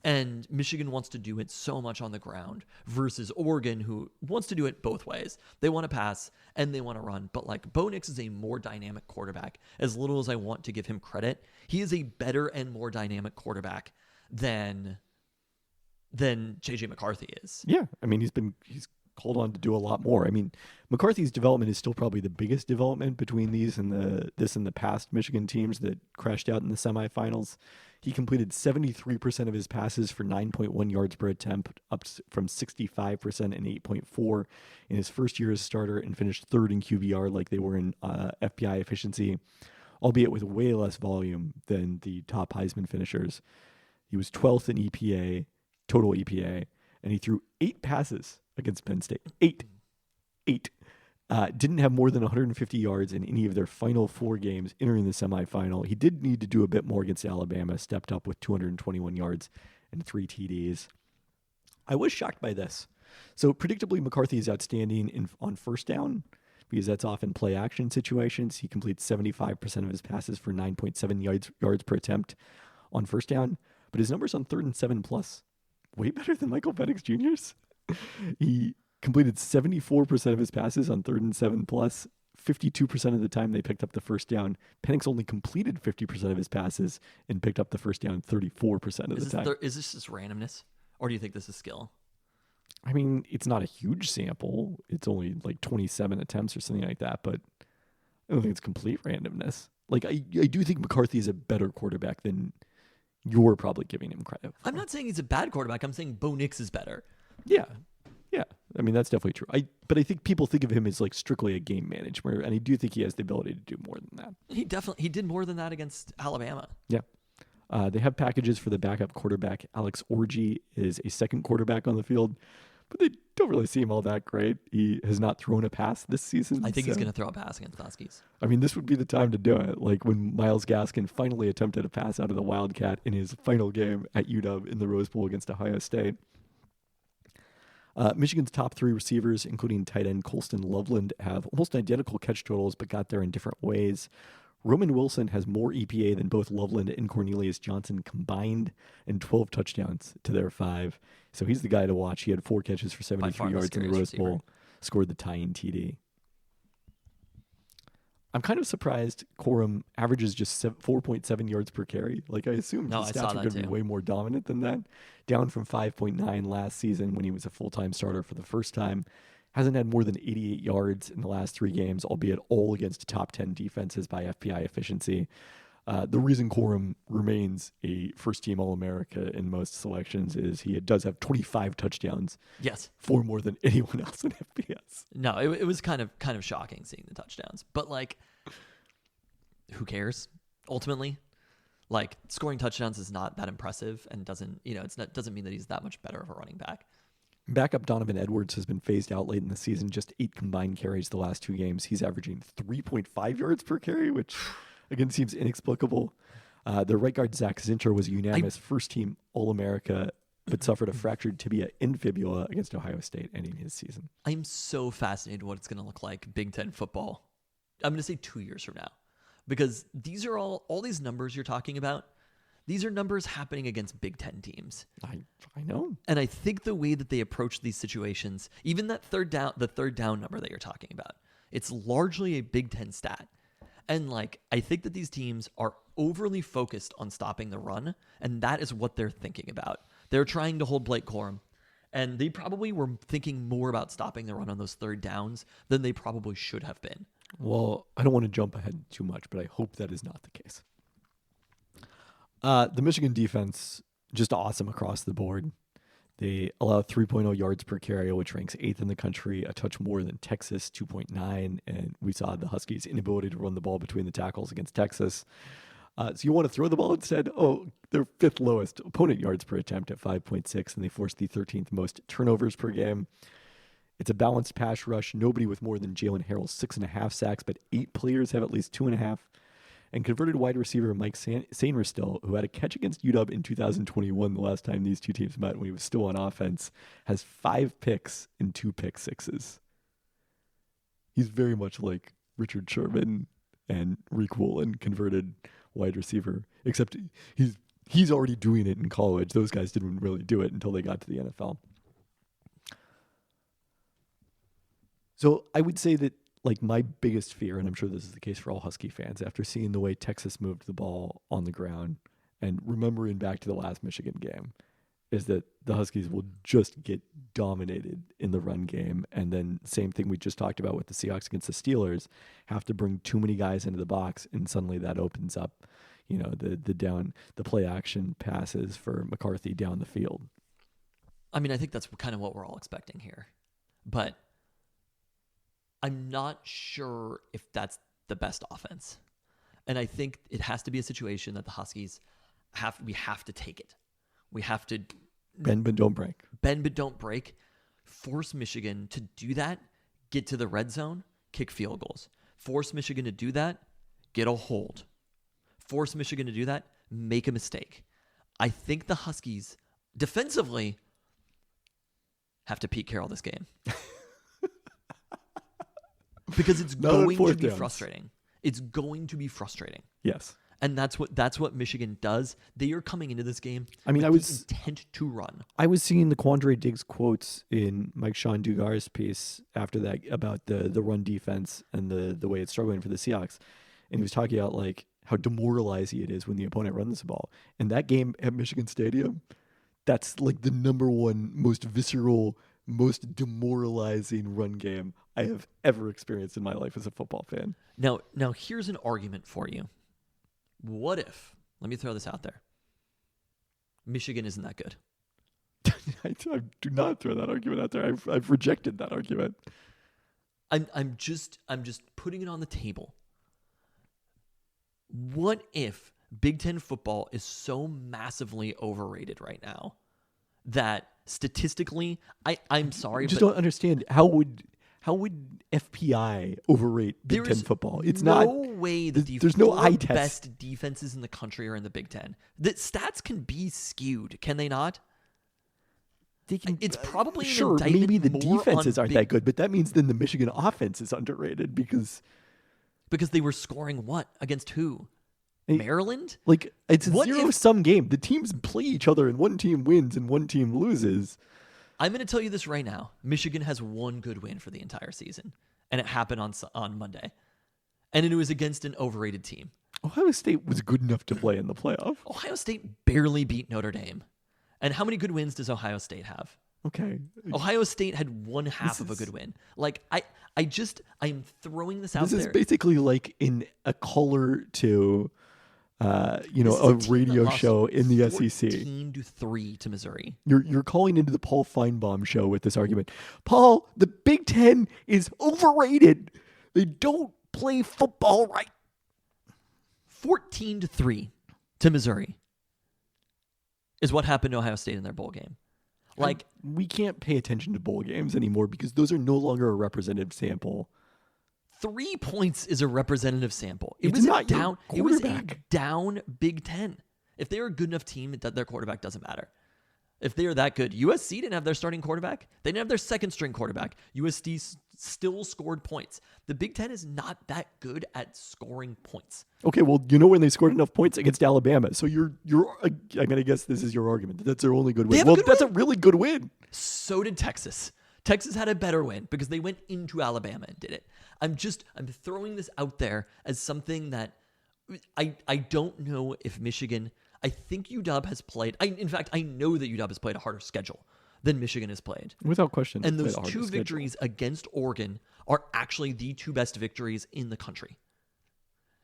And Michigan wants to do it so much on the ground versus Oregon, who wants to do it both ways. They want to pass and they want to run. But like, Bo Nix is a more dynamic quarterback. As little as I want to give him credit, he is a better and more dynamic quarterback than JJ McCarthy is. Yeah, I mean, he's called on to do a lot more. I mean, McCarthy's development is still probably the biggest development between these and the past Michigan teams that crashed out in the semifinals. He completed 73% of his passes for 9.1 yards per attempt, up from 65% and 8.4 in his first year as starter, and finished third in QBR like they were in FPI efficiency, albeit with way less volume than the top Heisman finishers. He was 12th in EPA, total EPA, and he threw 8 passes against Penn State. 8. Didn't have more than 150 yards in any of their final 4 games entering the semifinal. He did need to do a bit more against Alabama, stepped up with 221 yards and 3 TDs. I was shocked by this. So predictably, McCarthy is outstanding on first down because that's often play action situations. He completes 75% of his passes for 9.7 yards per attempt on first down. But his numbers on 3rd and 7 plus, way better than Michael Penix Jr.'s. He completed 74% of his passes on 3rd and 7 plus. 52% of the time they picked up the first down. Penix only completed 50% of his passes and picked up the first down 34% of the time. Is this just randomness, or do you think this is skill? I mean, it's not a huge sample. It's only like 27 attempts or something like that, but I don't think it's complete randomness. Like, I do think McCarthy is a better quarterback than you're probably giving him credit for. I'm not saying he's a bad quarterback. I'm saying Bo Nix is better. Yeah. I mean, that's definitely true. But I think people think of him as like strictly a game manager, and I do think he has the ability to do more than that. He did more than that against Alabama. Yeah. They have packages for the backup quarterback. Alex Orji is a second quarterback on the field, but they don't really seem all that great. He has not thrown a pass this season. I think he's going to throw a pass against Huskies. I mean, this would be the time to do it. Like when Myles Gaskin finally attempted a pass out of the Wildcat in his final game at UW in the Rose Bowl against Ohio State. Michigan's top 3 receivers, including tight end Colston Loveland, have almost identical catch totals, but got there in different ways. Roman Wilson has more EPA than both Loveland and Cornelius Johnson combined, and 12 touchdowns to their 5. So he's the guy to watch. He had 4 catches for 73 yards in the Rose Bowl, scored the tying TD. I'm kind of surprised Corum averages just 4.7 yards per carry. Like, I assumed his stats were going to be way more dominant than that. Down from 5.9 last season when he was a full-time starter for the first time. Hasn't had more than 88 yards in the last 3 games, albeit all against top 10 defenses by FPI efficiency. The reason Corum remains a first-team All-America in most selections is he does have 25 touchdowns. Yes, 4 more than anyone else in FBS. No, it was kind of shocking seeing the touchdowns, but like, who cares? Ultimately, like, scoring touchdowns is not that impressive and doesn't mean that he's that much better of a running back. Backup Donovan Edwards has been phased out late in the season, just 8 combined carries the last 2 games. He's averaging 3.5 yards per carry, which again seems inexplicable. The right guard Zach Zincher was a unanimous first-team All-America, but suffered a fractured tibia and fibula against Ohio State, ending his season. I'm so fascinated what it's going to look like Big Ten football. I'm going to say 2 years from now, because these are all these numbers you're talking about. These are numbers happening against Big Ten teams. I know. And I think the way that they approach these situations, even that the third down number that you're talking about, it's largely a Big Ten stat. And I think that these teams are overly focused on stopping the run, and that is what they're thinking about. They're trying to hold Blake Corum, and they probably were thinking more about stopping the run on those third downs than they probably should have been. Well, I don't want to jump ahead too much, but I hope that is not the case. The Michigan defense, just awesome across the board. They allow 3.0 yards per carry, which ranks 8th in the country, a touch more than Texas, 2.9. And we saw the Huskies' inability to run the ball between the tackles against Texas. So you want to throw the ball instead? Oh, they're 5th lowest opponent yards per attempt at 5.6, and they forced the 13th most turnovers per game. It's a balanced pass rush. Nobody with more than Jalen Harrell's 6.5 sacks, but 8 players have at least 2.5. And converted wide receiver Mike Sainristil, who had a catch against UW in 2021, the last time these two teams met when he was still on offense, has 5 picks and 2 pick sixes. He's very much like Richard Sherman and Reek Woolen, converted wide receiver, except he's already doing it in college. Those guys didn't really do it until they got to the NFL. So I would say that my biggest fear, and I'm sure this is the case for all Husky fans, after seeing the way Texas moved the ball on the ground and remembering back to the last Michigan game, is that the Huskies will just get dominated in the run game. And then same thing we just talked about with the Seahawks against the Steelers, have to bring too many guys into the box, and suddenly that opens up, the play action passes for McCarthy down the field. I mean, I think that's kind of what we're all expecting here. But I'm not sure if that's the best offense. And I think it has to be a situation that the Huskies we have to take it. We have to bend but don't break. Bend but don't break. Force Michigan to do that, get to the red zone, kick field goals. Force Michigan to do that, get a hold. Force Michigan to do that, make a mistake. I think the Huskies defensively have to Pete Carroll this game. Because it's going to be frustrating. It's going to be frustrating. Yes. And that's what Michigan does. They are coming into this game with the intent to run. I was seeing the Quandre Diggs quotes in Mike Sean Dugar's piece after that about the run defense and the way it's struggling for the Seahawks. And he was talking about how demoralizing it is when the opponent runs the ball. And that game at Michigan Stadium, that's the number one most visceral, most demoralizing run game I have ever experienced in my life as a football fan. Now here's an argument for you. What if, let me throw this out there, Michigan isn't that good? I do not throw that argument out there. I've rejected that argument. I'm just putting it on the table. What if Big Ten football is so massively overrated right now that statistically, I'm sorry, I just don't understand how would FPI overrate Big Ten football? It's no not. Way that there's no eye test. Best defenses in the country are in the Big Ten. The stats can be skewed, can they not? They can. It's probably sure. Maybe the defenses aren't that good, but that means then the Michigan offense is underrated because they were scoring what against who? Maryland? It's a zero-sum game. The teams play each other, and one team wins and one team loses. I'm going to tell you this right now. Michigan has one good win for the entire season, and it happened on Monday. And it was against an overrated team. Ohio State was good enough to play in the playoff. Ohio State barely beat Notre Dame. And how many good wins does Ohio State have? Okay. Ohio State had one half of a good win. I'm throwing this out there. This is basically in a caller to a radio show in the SEC. 14-3 to Missouri. You're calling into the Paul Feinbaum show with this argument. Paul, the Big Ten is overrated. They don't play football right. 14-3 to Missouri is what happened to Ohio State in their bowl game. Like, we can't pay attention to bowl games anymore because those are no longer a representative sample. 3 points is a representative sample. It It's was not a down. your It was a quarterback. down Big Ten. If they were a good enough team, their quarterback doesn't matter. If they are that good, USC didn't have their starting quarterback. They didn't have their second string quarterback. USC still scored points. The Big Ten is not that good at scoring points. Okay, well, you know when they scored enough points against Alabama. So you're I'm gonna guess this is your argument. That's their only good win. have a Well, good that's win. a really good win. So did Texas. Texas had a better win because they went into Alabama and did it. I'm throwing this out there as something that I don't know if Michigan. I think UW has played. In fact, I know that UW has played a harder schedule than Michigan has played. Without question. And they those played a two harder victories against Oregon are actually the two best victories in the country.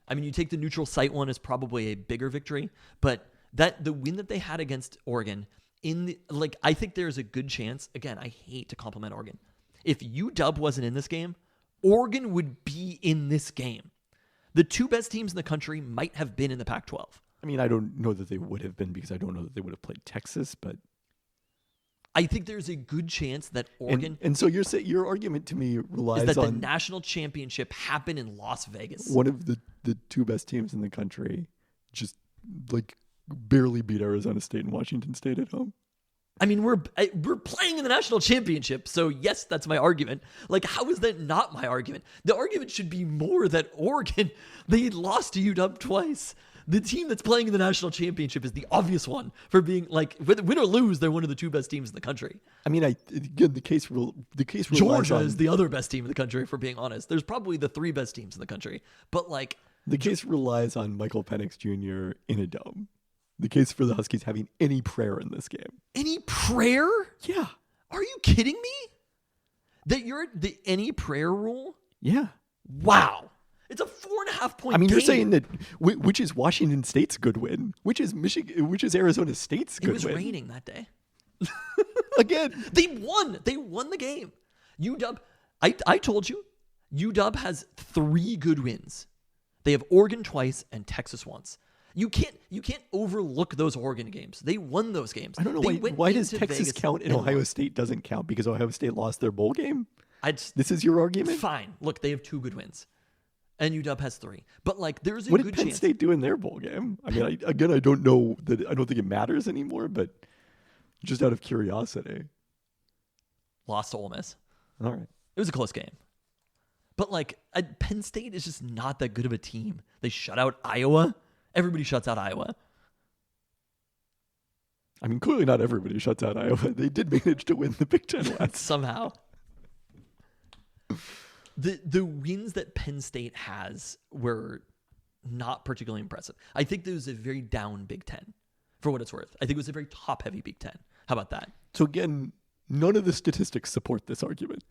I mean, you take the neutral site one as probably a bigger victory, but the win that they had against Oregon I think there's a good chance. Again, I hate to compliment Oregon. If UW wasn't in this game, Oregon would be in this game. The two best teams in the country might have been in the Pac-12. I mean, I don't know that they would have been because I don't know that they would have played Texas, but I think there's a good chance that Oregon and so your argument to me relies is that the on national championship happened in Las Vegas. one of the two best teams in the country just like barely beat Arizona State and Washington State at home. I mean, we're playing in the national championship, so yes, that's my argument. Like, how is that not my argument? The argument should be more that Oregon, they lost to UW twice. The team that's playing in the national championship is the obvious one for being like, win or lose, they're one of the two best teams in the country. I mean, again, the case relies Georgia on, is the other best team in the country, for being honest. There's probably the three best teams in the country, but like, the case relies on Michael Penix Jr. in a dome. The case for the Huskies having any prayer in this game. any prayer? Yeah. Are you kidding me? That you're the any prayer rule? Yeah. Wow. It's a 4.5 point I mean, game. you're saying that which is Washington State's good win, which is Arizona State's good it was win. raining that day. Again. They won. They won the game. UW, I told you, UW has 3 good wins. They have Oregon twice and Texas once. You can't overlook those Oregon games. They won those games. I don't know They why. went Why does into Texas Vegas count and and Ohio won. State doesn't count because Ohio State lost their bowl game? This Is your argument? fine. Look, they have 2 good wins, and UW has 3. But like, there's a What good did Penn chance. State do in their bowl game? I mean, I don't know that. I don't think it matters anymore. But just out of curiosity. Lost to Ole Miss. All right. It was a close game. But like, Penn State is just not that good of a team. They shut out Iowa. Everybody shuts out Iowa. I mean, clearly not everybody shuts out Iowa. They did manage to win the Big Ten West. Somehow. The wins that Penn State has were not particularly impressive. I think there was a very down Big Ten, for what it's worth. I think it was a very top-heavy Big Ten. How about that? So again, none of the statistics support this argument.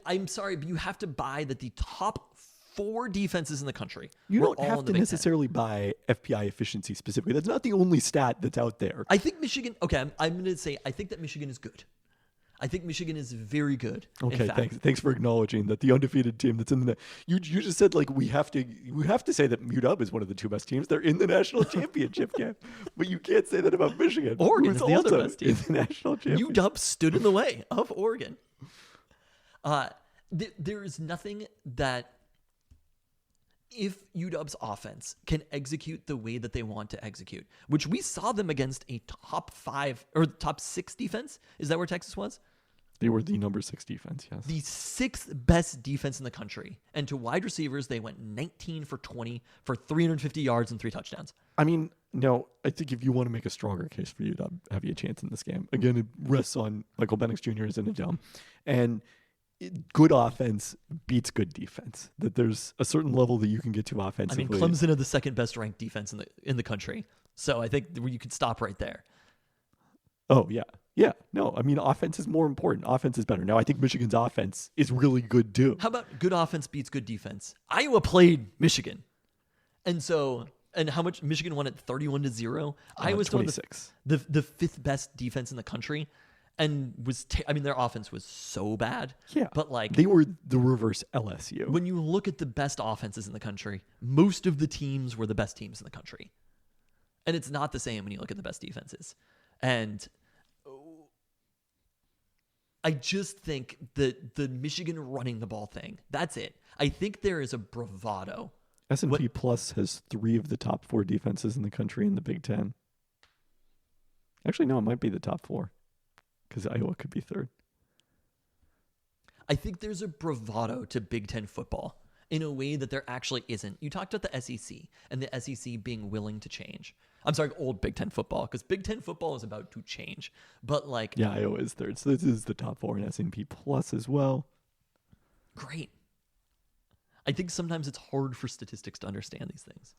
I'm sorry, but you have to buy that the top 4 defenses in the country You were don't all have in the to Big Ten. necessarily buy FPI efficiency specifically. That's not the only stat that's out there. I think Michigan. Okay, I'm going to say I think that Michigan is good. I think Michigan is very good. Okay, in fact. thanks for acknowledging that the undefeated team that's in the you just said like we have to say that UW is one of the 2 best teams. They're in the national championship game, but you can't say that about Michigan. Oregon who's is the other also best team. in the national championship. UW stood in the way of Oregon. There is nothing that if UW's offense can execute the way that they want to execute, which we saw them against a top 5 or top 6 defense. Is that where Texas was? They were the number 6 defense. Yes. The 6th best defense in the country. And to wide receivers, they went 19 for 20 for 350 yards and 3 touchdowns. I mean, no, I think if you want to make a stronger case for UW, have you a chance in this game? Again, it rests on Michael Penix Jr. is in a dome, and good offense beats good defense. That there's a certain level that you can get to I offensively. mean, Clemson are the 2nd best ranked defense in the country. So I think you could stop right there. Oh, yeah. Yeah. No, I mean, offense is more important. Offense is better. Now, I think Michigan's offense is really good, too. How about good offense beats good defense? Iowa played Michigan. And how much Michigan won at 31-0? Iowa still 26. the 5th best defense in the country. And their offense was so bad. Yeah. But like, they were the reverse LSU. when you look at the best offenses in the country, most of the teams were the best teams in the country. And it's not the same when you look at the best defenses. And I just think that the Michigan running the ball thing, that's it. I think there is a bravado. S&P Plus has 3 of the top 4 defenses in the country in the Big Ten. Actually, no, it might be the top 4 because Iowa could be 3rd. I think there's a bravado to Big Ten football in a way that there actually isn't. You talked about the SEC and the SEC being willing to change. I'm sorry, old Big Ten football, because Big Ten football is about to change. But like, yeah, Iowa is 3rd, so this is the top 4 in S&P Plus as well. Great. I think sometimes it's hard for statistics to understand these things.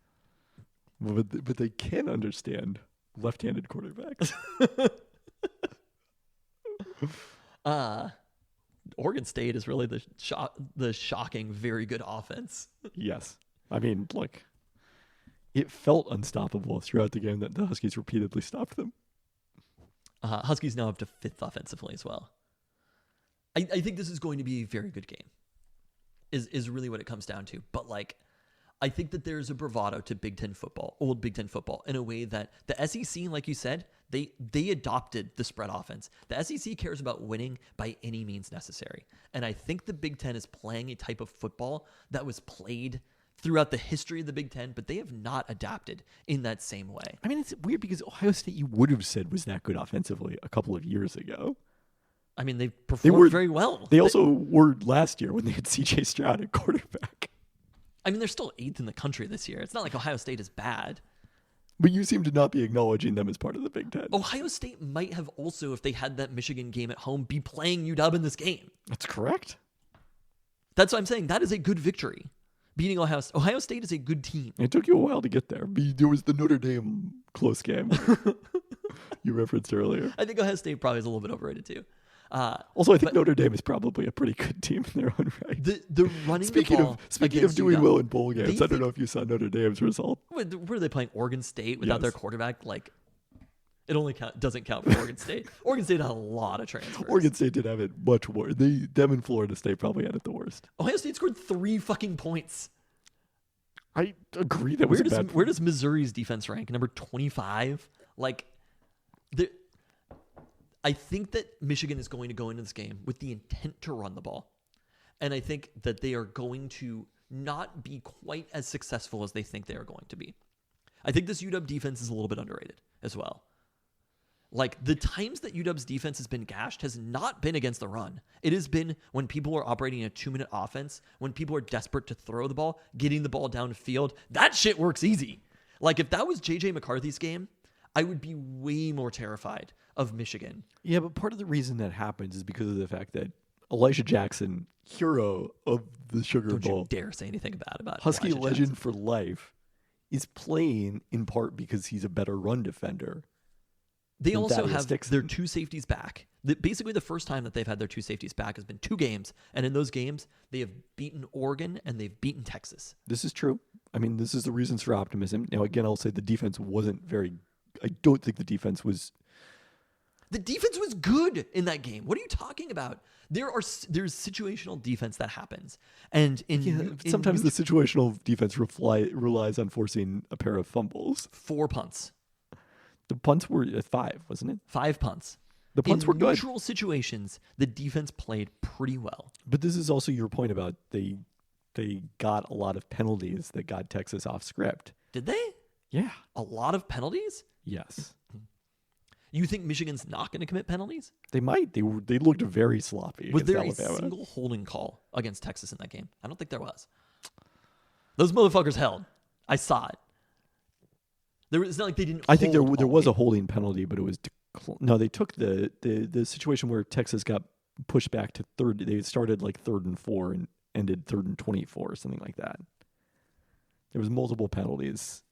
But they can understand left-handed quarterbacks. Oregon State is really the shocking, very good offense. Yes. I mean, look, it felt unstoppable throughout the game that the Huskies repeatedly stopped them. Huskies now up to 5th offensively as well. I think this is going to be a very good game, is really what it comes down to. But like, I think that there's a bravado to Big Ten football, old Big Ten football, in a way that the SEC, like you said, they adopted the spread offense. The SEC cares about winning by any means necessary. And I think the Big Ten is playing a type of football that was played throughout the history of the Big Ten, but they have not adapted in that same way. I mean, it's weird because Ohio State, you would have said, was that good offensively a couple of years ago. I mean, they performed very well. They also were last year when they had C.J. Stroud at quarterback. I mean, they're still 8th in the country this year. It's not like Ohio State is bad. But you seem to not be acknowledging them as part of the Big Ten. Ohio State might have also, if they had that Michigan game at home, be playing UW in this game. That's correct. That's what I'm saying. That is a good victory. Beating Ohio State. Ohio State is a good team. It took you a while to get there. There was the Notre Dame close game you referenced earlier. I think Ohio State probably is a little bit overrated too. Also, I think Notre Dame is probably a pretty good team in their own right. The running speaking the ball of doing UW, well in bowl games, I don't know if you saw Notre Dame's result. Where are they playing? Oregon State without their quarterback? Like, it only doesn't count for Oregon State. Oregon State had a lot of transfers. Oregon State did have it much worse. Them and Florida State probably had it the worst. Ohio State scored 3 fucking points. I agree that where does Missouri's defense rank? Number 25? Like, I think that Michigan is going to go into this game with the intent to run the ball. And I think that they are going to not be quite as successful as they think they are going to be. I think this UW defense is a little bit underrated as well. Like, the times that UW's defense has been gashed has not been against the run. It has been when people are operating a 2-minute offense, when people are desperate to throw the ball, getting the ball downfield. That shit works easy. Like, if that was J.J. McCarthy's game, I would be way more terrified of Michigan. Yeah, but part of the reason that happens is because of the fact that Elijah Jackson, hero of the Sugar Bowl. Don't you dare say anything bad about Husky Elijah legend Jackson. for life, is playing in part because he's a better run defender. They also Thaddeus have Dixon. their 2 safeties back. Basically, the first time that they've had their 2 safeties back has been 2 games. And in those games, they have beaten Oregon and they've beaten Texas. This is true. I mean, this is the reasons for optimism. Now, again, I'll say the defense wasn't very... I don't think the defense was... The defense was good in that game. What are you talking about? There's situational defense that happens. And sometimes the situational defense relies on forcing a pair of fumbles. 4 punts. The punts were at 5, wasn't it? 5 punts. The punts were good. In neutral situations, the defense played pretty well. But this is also your point about they got a lot of penalties that got Texas off script. Did they? Yeah. A lot of penalties? Yes. You think Michigan's not going to commit penalties? They might. They looked very sloppy. Was there against Alabama. a single holding call against Texas in that game? I don't think there was. Those motherfuckers held. I saw it. It's not like they didn't. I think there was a holding penalty, but it was no. They took the situation where Texas got pushed back to 3rd. They started like 3rd and 4 and ended 3rd and 24 or something like that. There was multiple penalties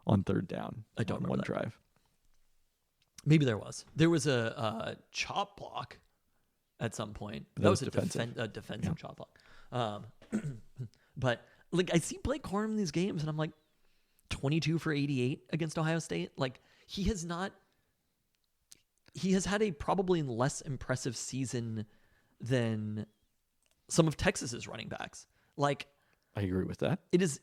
on 3rd down. I don't remember one that. drive. Maybe there was. There was a chop block at some point. That was a defensive chop block. But like, I see Blake Corum in these games, and I'm like, 22 for 88 against Ohio State. Like, he has had a probably less impressive season than some of Texas's running backs. Like, I agree with that. It is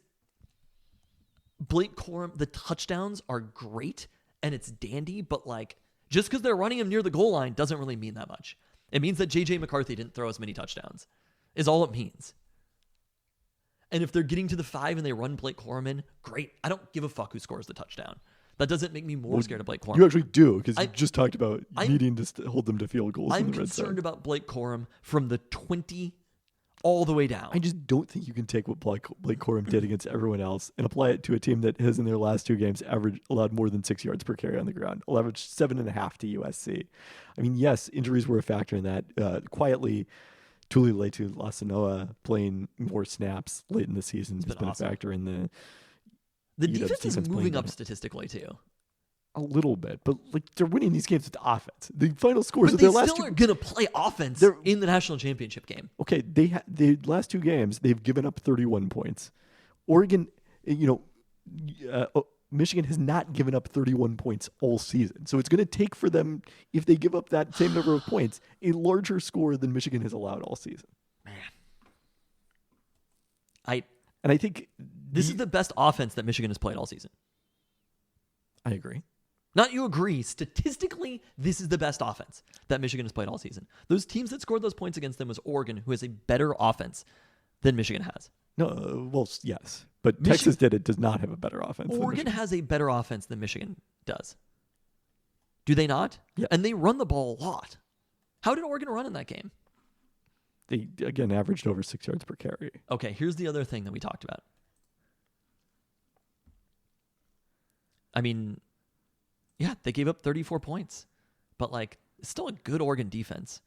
Blake Corum. The touchdowns are great and it's dandy, but like, just because they're running him near the goal line doesn't really mean that much. It means that J.J. McCarthy didn't throw as many touchdowns, is all it means. And if they're getting to the 5 and they run Blake Corum in, great. I don't give a fuck who scores the touchdown. That doesn't make me more scared of Blake Corum. You actually do, because you just talked about needing to hold them to field goals in the red zone. I'm concerned about Blake Corum from the 20 all the way down. I just don't think you can take what Blake Corum did against everyone else and apply it to a team that has in their last 2 games allowed more than 6 yards per carry on the ground, averaged 7.5 to USC. I mean, yes, injuries were a factor in that. Quietly, Tuli Letu Lasanoa playing more snaps late in the season has been awesome. A factor in the defense is moving up statistically too. A little bit, but like they're winning these games with offense. The final scores of their last last still are going to play offense in the national championship game. Okay, the last 2 games they've given up 31 points. Oregon, Michigan has not given up 31 points all season. So it's going to take for them, if they give up that same number of points, a larger score than Michigan has allowed all season. Man, I think this is the best offense that Michigan has played all season. I agree. Not you agree. Statistically, this is the best offense that Michigan has played all season. Those teams that scored those points against them was Oregon, who has a better offense than Michigan has. No, well, yes. But Texas does not have a better offense. Oregon has a better offense than Michigan does. Do they not? Yeah. And they run the ball a lot. How did Oregon run in that game? They, again, averaged over 6 yards per carry. Okay, here's the other thing that we talked about. I mean, yeah, they gave up 34 points, but like, it's still a good Oregon defense.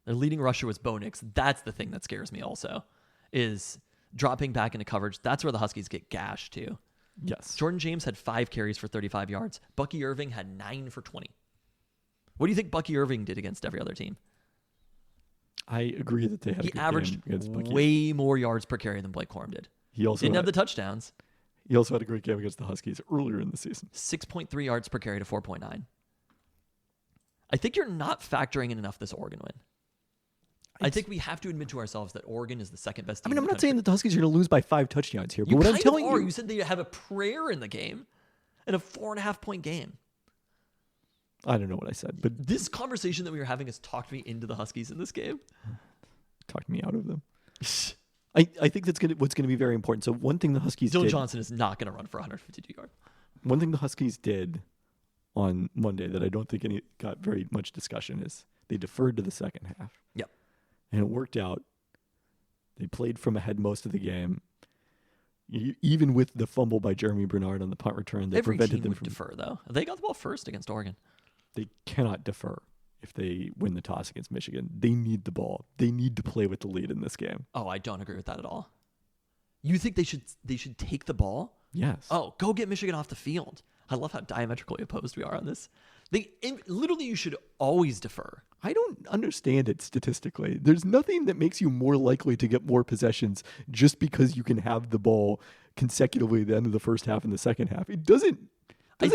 Their leading rusher was Bo Nix. That's the thing that scares me also, is dropping back into coverage. That's where the Huskies get gashed too. Yes. Jordan James had 5 carries for 35 yards. Bucky Irving had 9 for 20. What do you think Bucky Irving did against every other team? I agree that they had He a good averaged game against Bucky. way more yards per carry than Blake Corum did. He also didn't have the touchdowns. He also had a great game against the Huskies earlier in the season. 6.3 yards per carry to 4.9. I think you're not factoring in enough this Oregon win. I think we have to admit to ourselves that Oregon is the second best team. I mean, I'm not saying that the Huskies are going to lose by 5 touchdowns here, but you what kind I'm telling of are. you, You said they have a prayer in the game and a 4.5-point game. I don't know what I said, but This conversation that we were having has talked me into the Huskies in this game. talked me out of them. I think that's what's going to be very important. So one thing the Huskies Dylan did, Johnson is not going to run for 152 yards. one thing the Huskies did on Monday that I don't think got very much discussion is they deferred to the second half. Yep. And it worked out. They played from ahead most of the game. Even with the fumble by Jeremy Bernard on the punt return, they prevented them from defer, though. They got the ball first against Oregon. They cannot defer if they win the toss against Michigan. They need the ball. They need to play with the lead in this game. Oh, I don't agree with that at all. You think they should take the ball? Yes. Oh, go get Michigan off the field. I love how diametrically opposed we are on this. Literally, you should always defer. I don't understand it statistically. There's nothing that makes you more likely to get more possessions just because you can have the ball consecutively at the end of the first half and the second half. It doesn't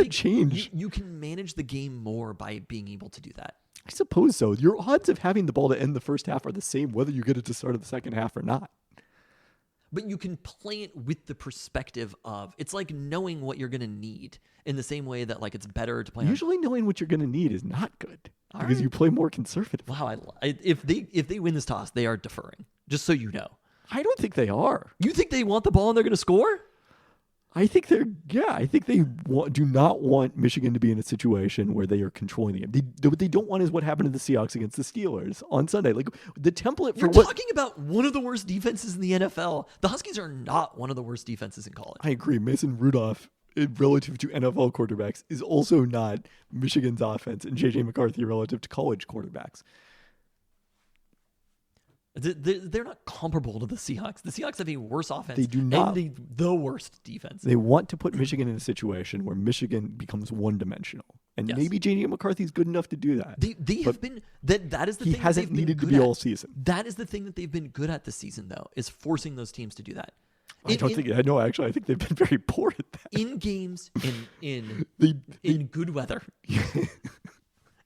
change. You can manage the game more by being able to do that. I suppose so. Your odds of having the ball to end the first half are the same whether you get it to start of the second half or not. But you can play it with the perspective of, it's like knowing what you're going to need in the same way that like it's better to play. Usually knowing what you're going to need is not good because right. you play more conservative. Wow, if they win this toss, they are deferring. Just so you know. I don't think they are. You think they want the ball and they're going to score? I think they do not want Michigan to be in a situation where they are controlling the game. What they don't want is what happened to the Seahawks against the Steelers on Sunday. Like the template for You're talking about one of the worst defenses in the NFL. The Huskies are not one of the worst defenses in college. I agree. Mason Rudolph, relative to NFL quarterbacks, is also not Michigan's offense, and J.J. McCarthy relative to college quarterbacks. They're not comparable to the Seahawks. The Seahawks have a worse offense. They do not. And the worst defense. They want to put Michigan in a situation where Michigan becomes one-dimensional. And Yes. maybe J.J. McCarthy's good enough to do that. They have been that is the he thing hasn't that they've needed been to good be at. all season. That is the thing that they've been good at this season, though, is forcing those teams to do that. I think they've been very poor at that. In games, in They- good weather.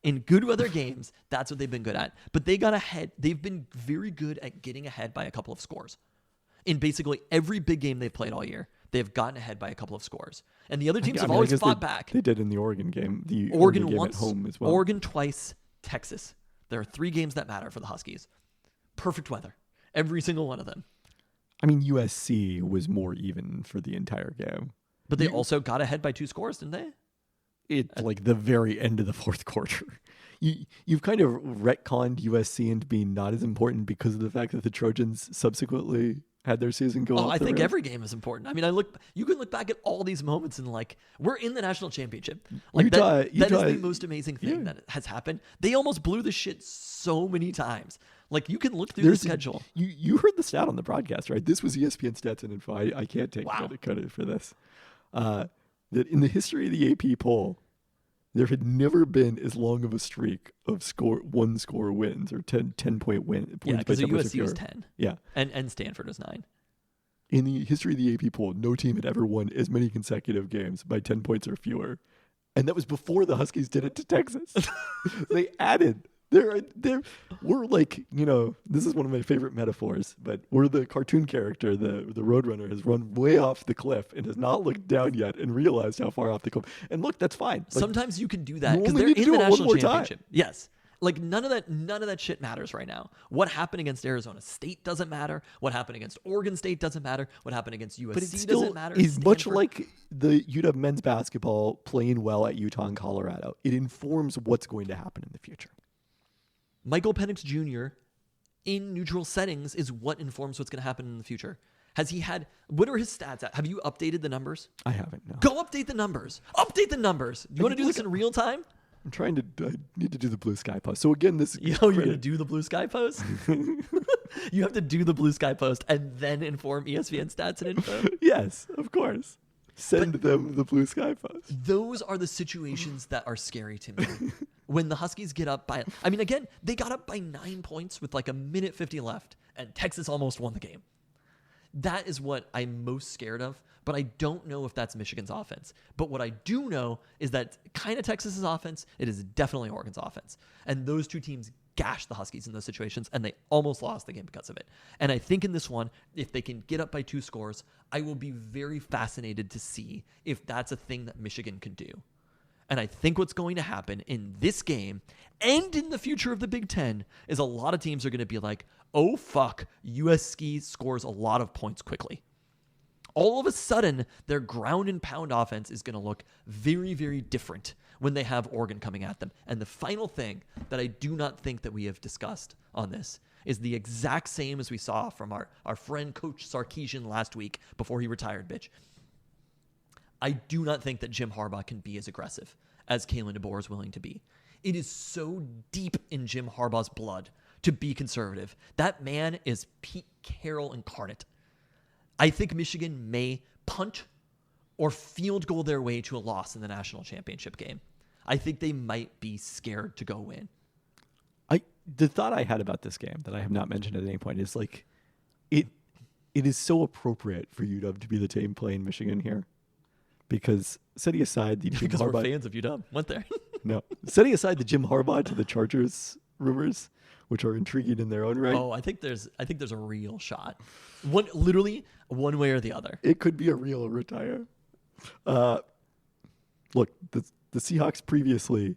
In good weather games, that's what they've been good at. But they got ahead. They've been very good at getting ahead by a couple of scores. In basically every big game they've played all year, they have gotten ahead by a couple of scores. And the other teams have always fought back. They did in the Oregon game. The Oregon game once, at home as well. Oregon twice, Texas. There are 3 games that matter for the Huskies. Perfect weather. Every single one of them. I mean, USC was more even for the entire game. But they also got ahead by 2 scores, didn't they? It's like the very end of the fourth quarter. You've kind of retconned USC into being not as important because of the fact that the Trojans subsequently had their season go off I the think rails. every game is important. I mean, you can look back at all these moments and like, we're in the national championship. Like that is the most amazing thing that has happened. They almost blew the shit so many times. Like, you can look through the schedule. You heard the stat on the broadcast, right? This was ESPN Stats and Info. I can't take credit for this. That in the history of the AP poll, there had never been as long of a streak of one score wins or 10-point win. Yeah, because USC was 10. 10. Yeah. And Stanford was 9. In the history of the AP poll, no team had ever won as many consecutive games by 10 points or fewer. And that was before the Huskies did it to Texas. They added. We're like, this is one of my favorite metaphors, but we're the cartoon character. The Roadrunner has run way off the cliff and has not looked down yet and realized how far off the cliff. And look, that's fine. Like, sometimes you can do that you because only they're need to in do the it one national more time. championship. Yes. Like, none of that shit matters right now. What happened against Arizona State doesn't matter. What happened against Oregon State doesn't matter. What happened against USC but it still doesn't matter. is much Stanford- like the UW men's basketball playing well at Utah and Colorado. It informs what's going to happen in the future. Michael Penix Jr. in neutral settings is what informs what's going to happen in the future. What are his stats at? Have you updated the numbers? I haven't, no. Go update the numbers. Update the numbers. You want to do this in real time? I need to do the blue sky post. So again, You're going to do the blue sky post? You have to do the blue sky post and then inform ESPN stats and info? Yes, of course. Send them the blue sky post. Those are the situations that are scary to me. When the Huskies get up by, I mean, again, they got up by 9 points with like a minute 50 left, and Texas almost won the game. That is what I'm most scared of, but I don't know if that's Michigan's offense. But what I do know is that kind of Texas's offense, it is definitely Oregon's offense. And those two teams gashed the Huskies in those situations, and they almost lost the game because of it. And I think in this one, if they can get up by 2 scores, I will be very fascinated to see if that's a thing that Michigan can do. And I think what's going to happen in this game and in the future of the Big Ten is a lot of teams are going to be like, oh, fuck, USC scores a lot of points quickly. All of a sudden, their ground and pound offense is going to look very, very different when they have Oregon coming at them. And the final thing that I do not think that we have discussed on this is the exact same as we saw from our friend Coach Sarkisian last week before he retired, bitch. I do not think that Jim Harbaugh can be as aggressive as Kalen DeBoer is willing to be. It is so deep in Jim Harbaugh's blood to be conservative. That man is Pete Carroll incarnate. I think Michigan may punt or field goal their way to a loss in the national championship game. I think they might be scared to go in. The thought I had about this game that I have not mentioned at any point is like, it is so appropriate for UW to be the team playing Michigan here. Because setting aside the Jim Because Harbaugh, we're fans of UW. Went there. no, setting aside the Jim Harbaugh to the Chargers rumors, which are intriguing in their own right. Oh, I think there's a real shot. Literally one way or the other. It could be a real retire. Look, the Seahawks previously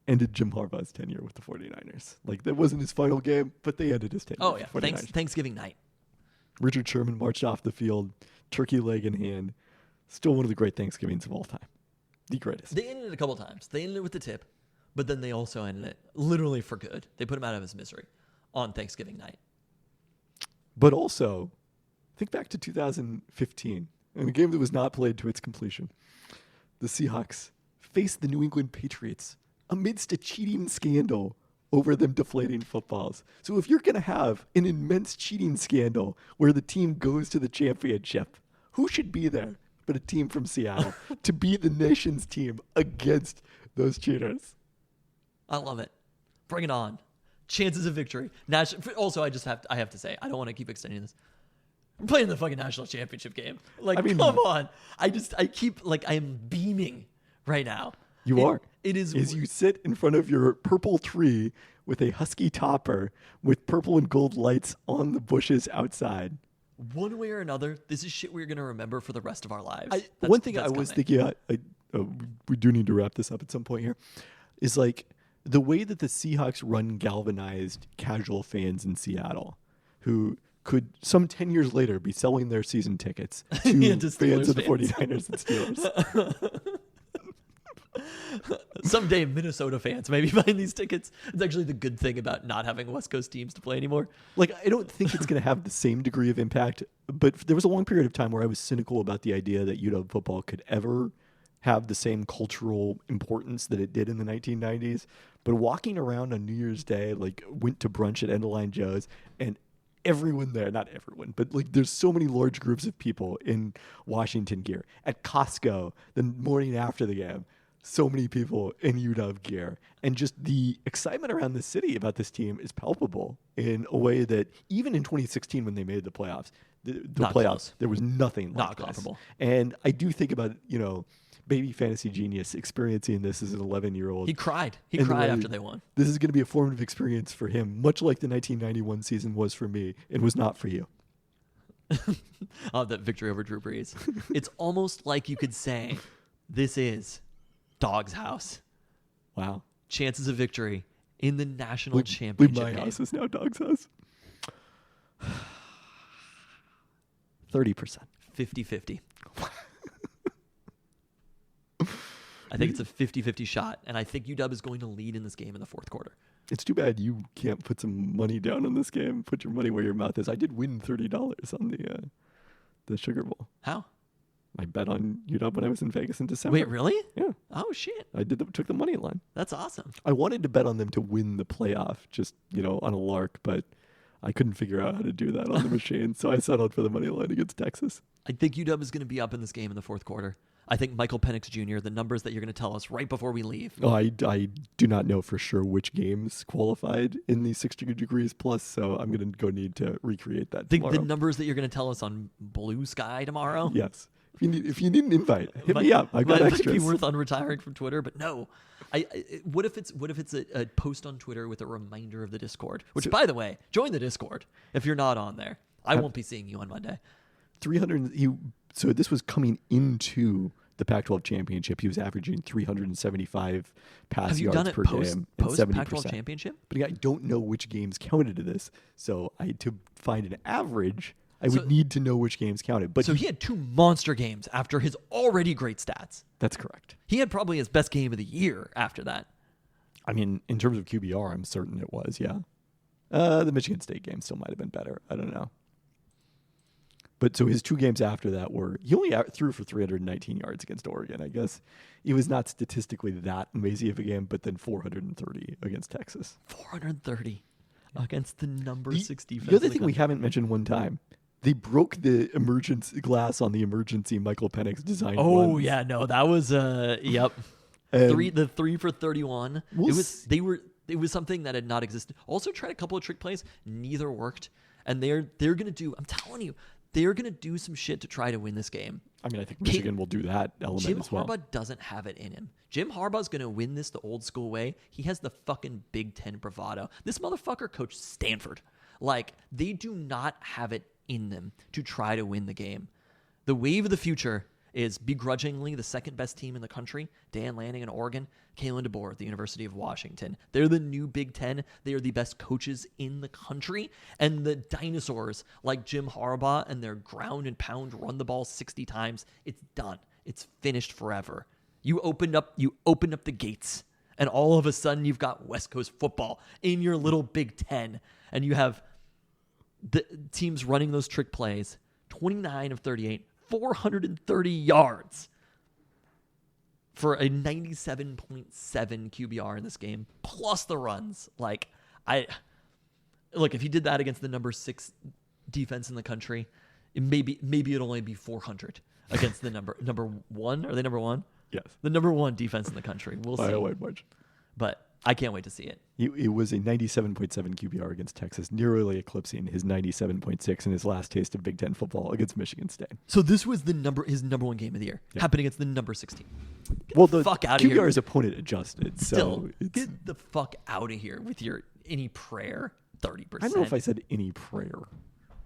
ended Jim Harbaugh's tenure with the 49ers. Like, that wasn't his final game, but they ended his tenure. Oh, with yeah. the 49ers. Thanksgiving night. Richard Sherman marched off the field, turkey leg in hand. Still one of the great Thanksgivings of all time. The greatest. They ended it a couple times. They ended it with the tip, but then they also ended it literally for good. They put him out of his misery on Thanksgiving night. But also, think back to 2015, in a game that was not played to its completion. The Seahawks faced the New England Patriots amidst a cheating scandal over them deflating footballs. So if you're going to have an immense cheating scandal where the team goes to the championship, who should be there but a team from Seattle to be the nation's team against those cheaters? I love it. Bring it on. Chances of victory. Also, I have to say, I don't want to keep extending this. I'm playing the fucking national championship game. Like, I mean, come on. I am beaming right now. You are. It is. As you sit in front of your purple tree with a husky topper with purple and gold lights on the bushes outside. One way or another, this is shit we're going to remember for the rest of our lives. One thing I was thinking, we do need to wrap this up at some point here, is like, the way that the Seahawks run galvanized casual fans in Seattle who could some 10 years later be selling their season tickets to, Yeah, to fans of the Steelers 49ers and Steelers. Someday Minnesota fans may be buying these tickets. It's actually the good thing about not having West Coast teams to play anymore. Like, I don't think it's going to have the same degree of impact, but there was a long period of time where I was cynical about the idea that UW football could ever have the same cultural importance that it did in the 1990s. But walking around on New Year's Day, like, went to brunch at Enderline Joe's, and everyone there, not everyone, but like there's so many large groups of people in Washington gear. At Costco, the morning after the game, so many people in UW gear. And just the excitement around the city about this team is palpable in a way that even in 2016 when they made the playoffs, the Not playoffs, close. there was nothing Not like this. comparable. And I do think about, baby fantasy genius experiencing this as an 11-year-old. He cried. He And the cried way- after they won. This is going to be a formative experience for him, much like the 1991 season was for me. It was not for you. Oh, that victory over Drew Brees. It's almost like you could say, this is Dog's house. Wow. Chances of victory in the national Leave championship my game. house is now Dog's house. 30%. 50-50. I think it's a 50-50 shot, and I think UW is going to lead in this game in the fourth quarter. It's too bad you can't put some money down on this game. Put your money where your mouth is. I did win $30 on the Sugar Bowl. How? I bet on UW when I was in Vegas in December. Wait, really? Yeah, Oh, shit. I took the money line. That's awesome. I wanted to bet on them to win the playoff, just on a lark, but I couldn't figure out how to do that on the machine, so I settled for the money line against Texas. I think UW is going to be up in this game in the fourth quarter. I think Michael Penix Jr., the numbers that you're going to tell us right before we leave. Oh, I do not know for sure which games qualified in the 60 degrees plus, so I'm going to go need to recreate that The tomorrow. numbers that you're going to tell us on Blue Sky tomorrow. Yes. If you need an invite, hit me up. I've got might extras. be worth unretiring from Twitter, but no. What if it's a post on Twitter with a reminder of the Discord? Which, by the way, join the Discord if you're not on there. I won't be seeing you on Monday. 300. So this was coming into the Pac-12 championship. He was averaging 375 pass Have you yards done it per post game and 70%. Pac-12 championship? But I don't know which games counted to this. So to find an average, I So- would need to know which games counted. But So he had two monster games after his already great stats. that's correct. He had probably his best game of the year after that. I mean, in terms of QBR, I'm certain it was, yeah. The Michigan State game still might have been better. I don't know. But so his two games after that were, he only threw for 319 yards against Oregon. I guess it was not statistically that amazing of a game, but then 430 against Texas. 430 against the number 6 defense. The other in the thing we country. haven't mentioned one time, they broke the emergency glass on the emergency Michael Penix design. Oh runs. yeah, no, that was yep. And 3 for 31. We'll It was something that had not existed. Also tried a couple of trick plays, neither worked. And they're gonna do. I'm telling you, they're gonna do some shit to try to win this game. I mean, I think Michigan will do that element Jim as well. Harbaugh doesn't have it in him. Jim Harbaugh's going to win this the old school way. He has the fucking Big Ten bravado. This motherfucker coached Stanford. Like, they do not have it in them to try to win the game. The wave of the future is begrudgingly the second best team in the country, Dan Lanning in Oregon, Kalen DeBoer at the University of Washington. They're the new Big Ten. They are the best coaches in the country. And the dinosaurs like Jim Harbaugh and their ground and pound run the ball 60 times, it's done. It's finished forever. You opened up the gates, and all of a sudden you've got West Coast football in your little Big Ten, and you have the teams running those trick plays, 29 of 38, 430 yards for a 97.7 QBR in this game, plus the runs. Look, if you did that against the number 6 defense in the country, maybe it'd only be 400 against the number 1. Are they number 1? Yes. The number 1 defense in the country. We'll By see. a wide margin. But I can't wait to see it. It was a 97.7 QBR against Texas, nearly eclipsing his 97.6 in his last taste of Big Ten football against Michigan State. So this was his number 1 game of the year. Yeah. Happened against the number 16. Well, the fuck outta here. QBR's opponent adjusted, Still, so it's, get the fuck out of here with your any prayer 30%. I don't know if I said any prayer.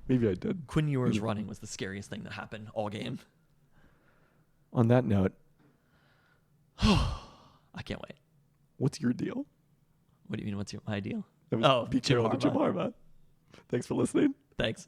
Maybe I did. Quinn Ewers running was the scariest thing that happened all game. On that note, I can't wait. what's your deal? What do you mean? What's my ideal? It was Oh, Be Jim Careful to Jim Harbaugh. Harbaugh. Thanks for listening. Thanks.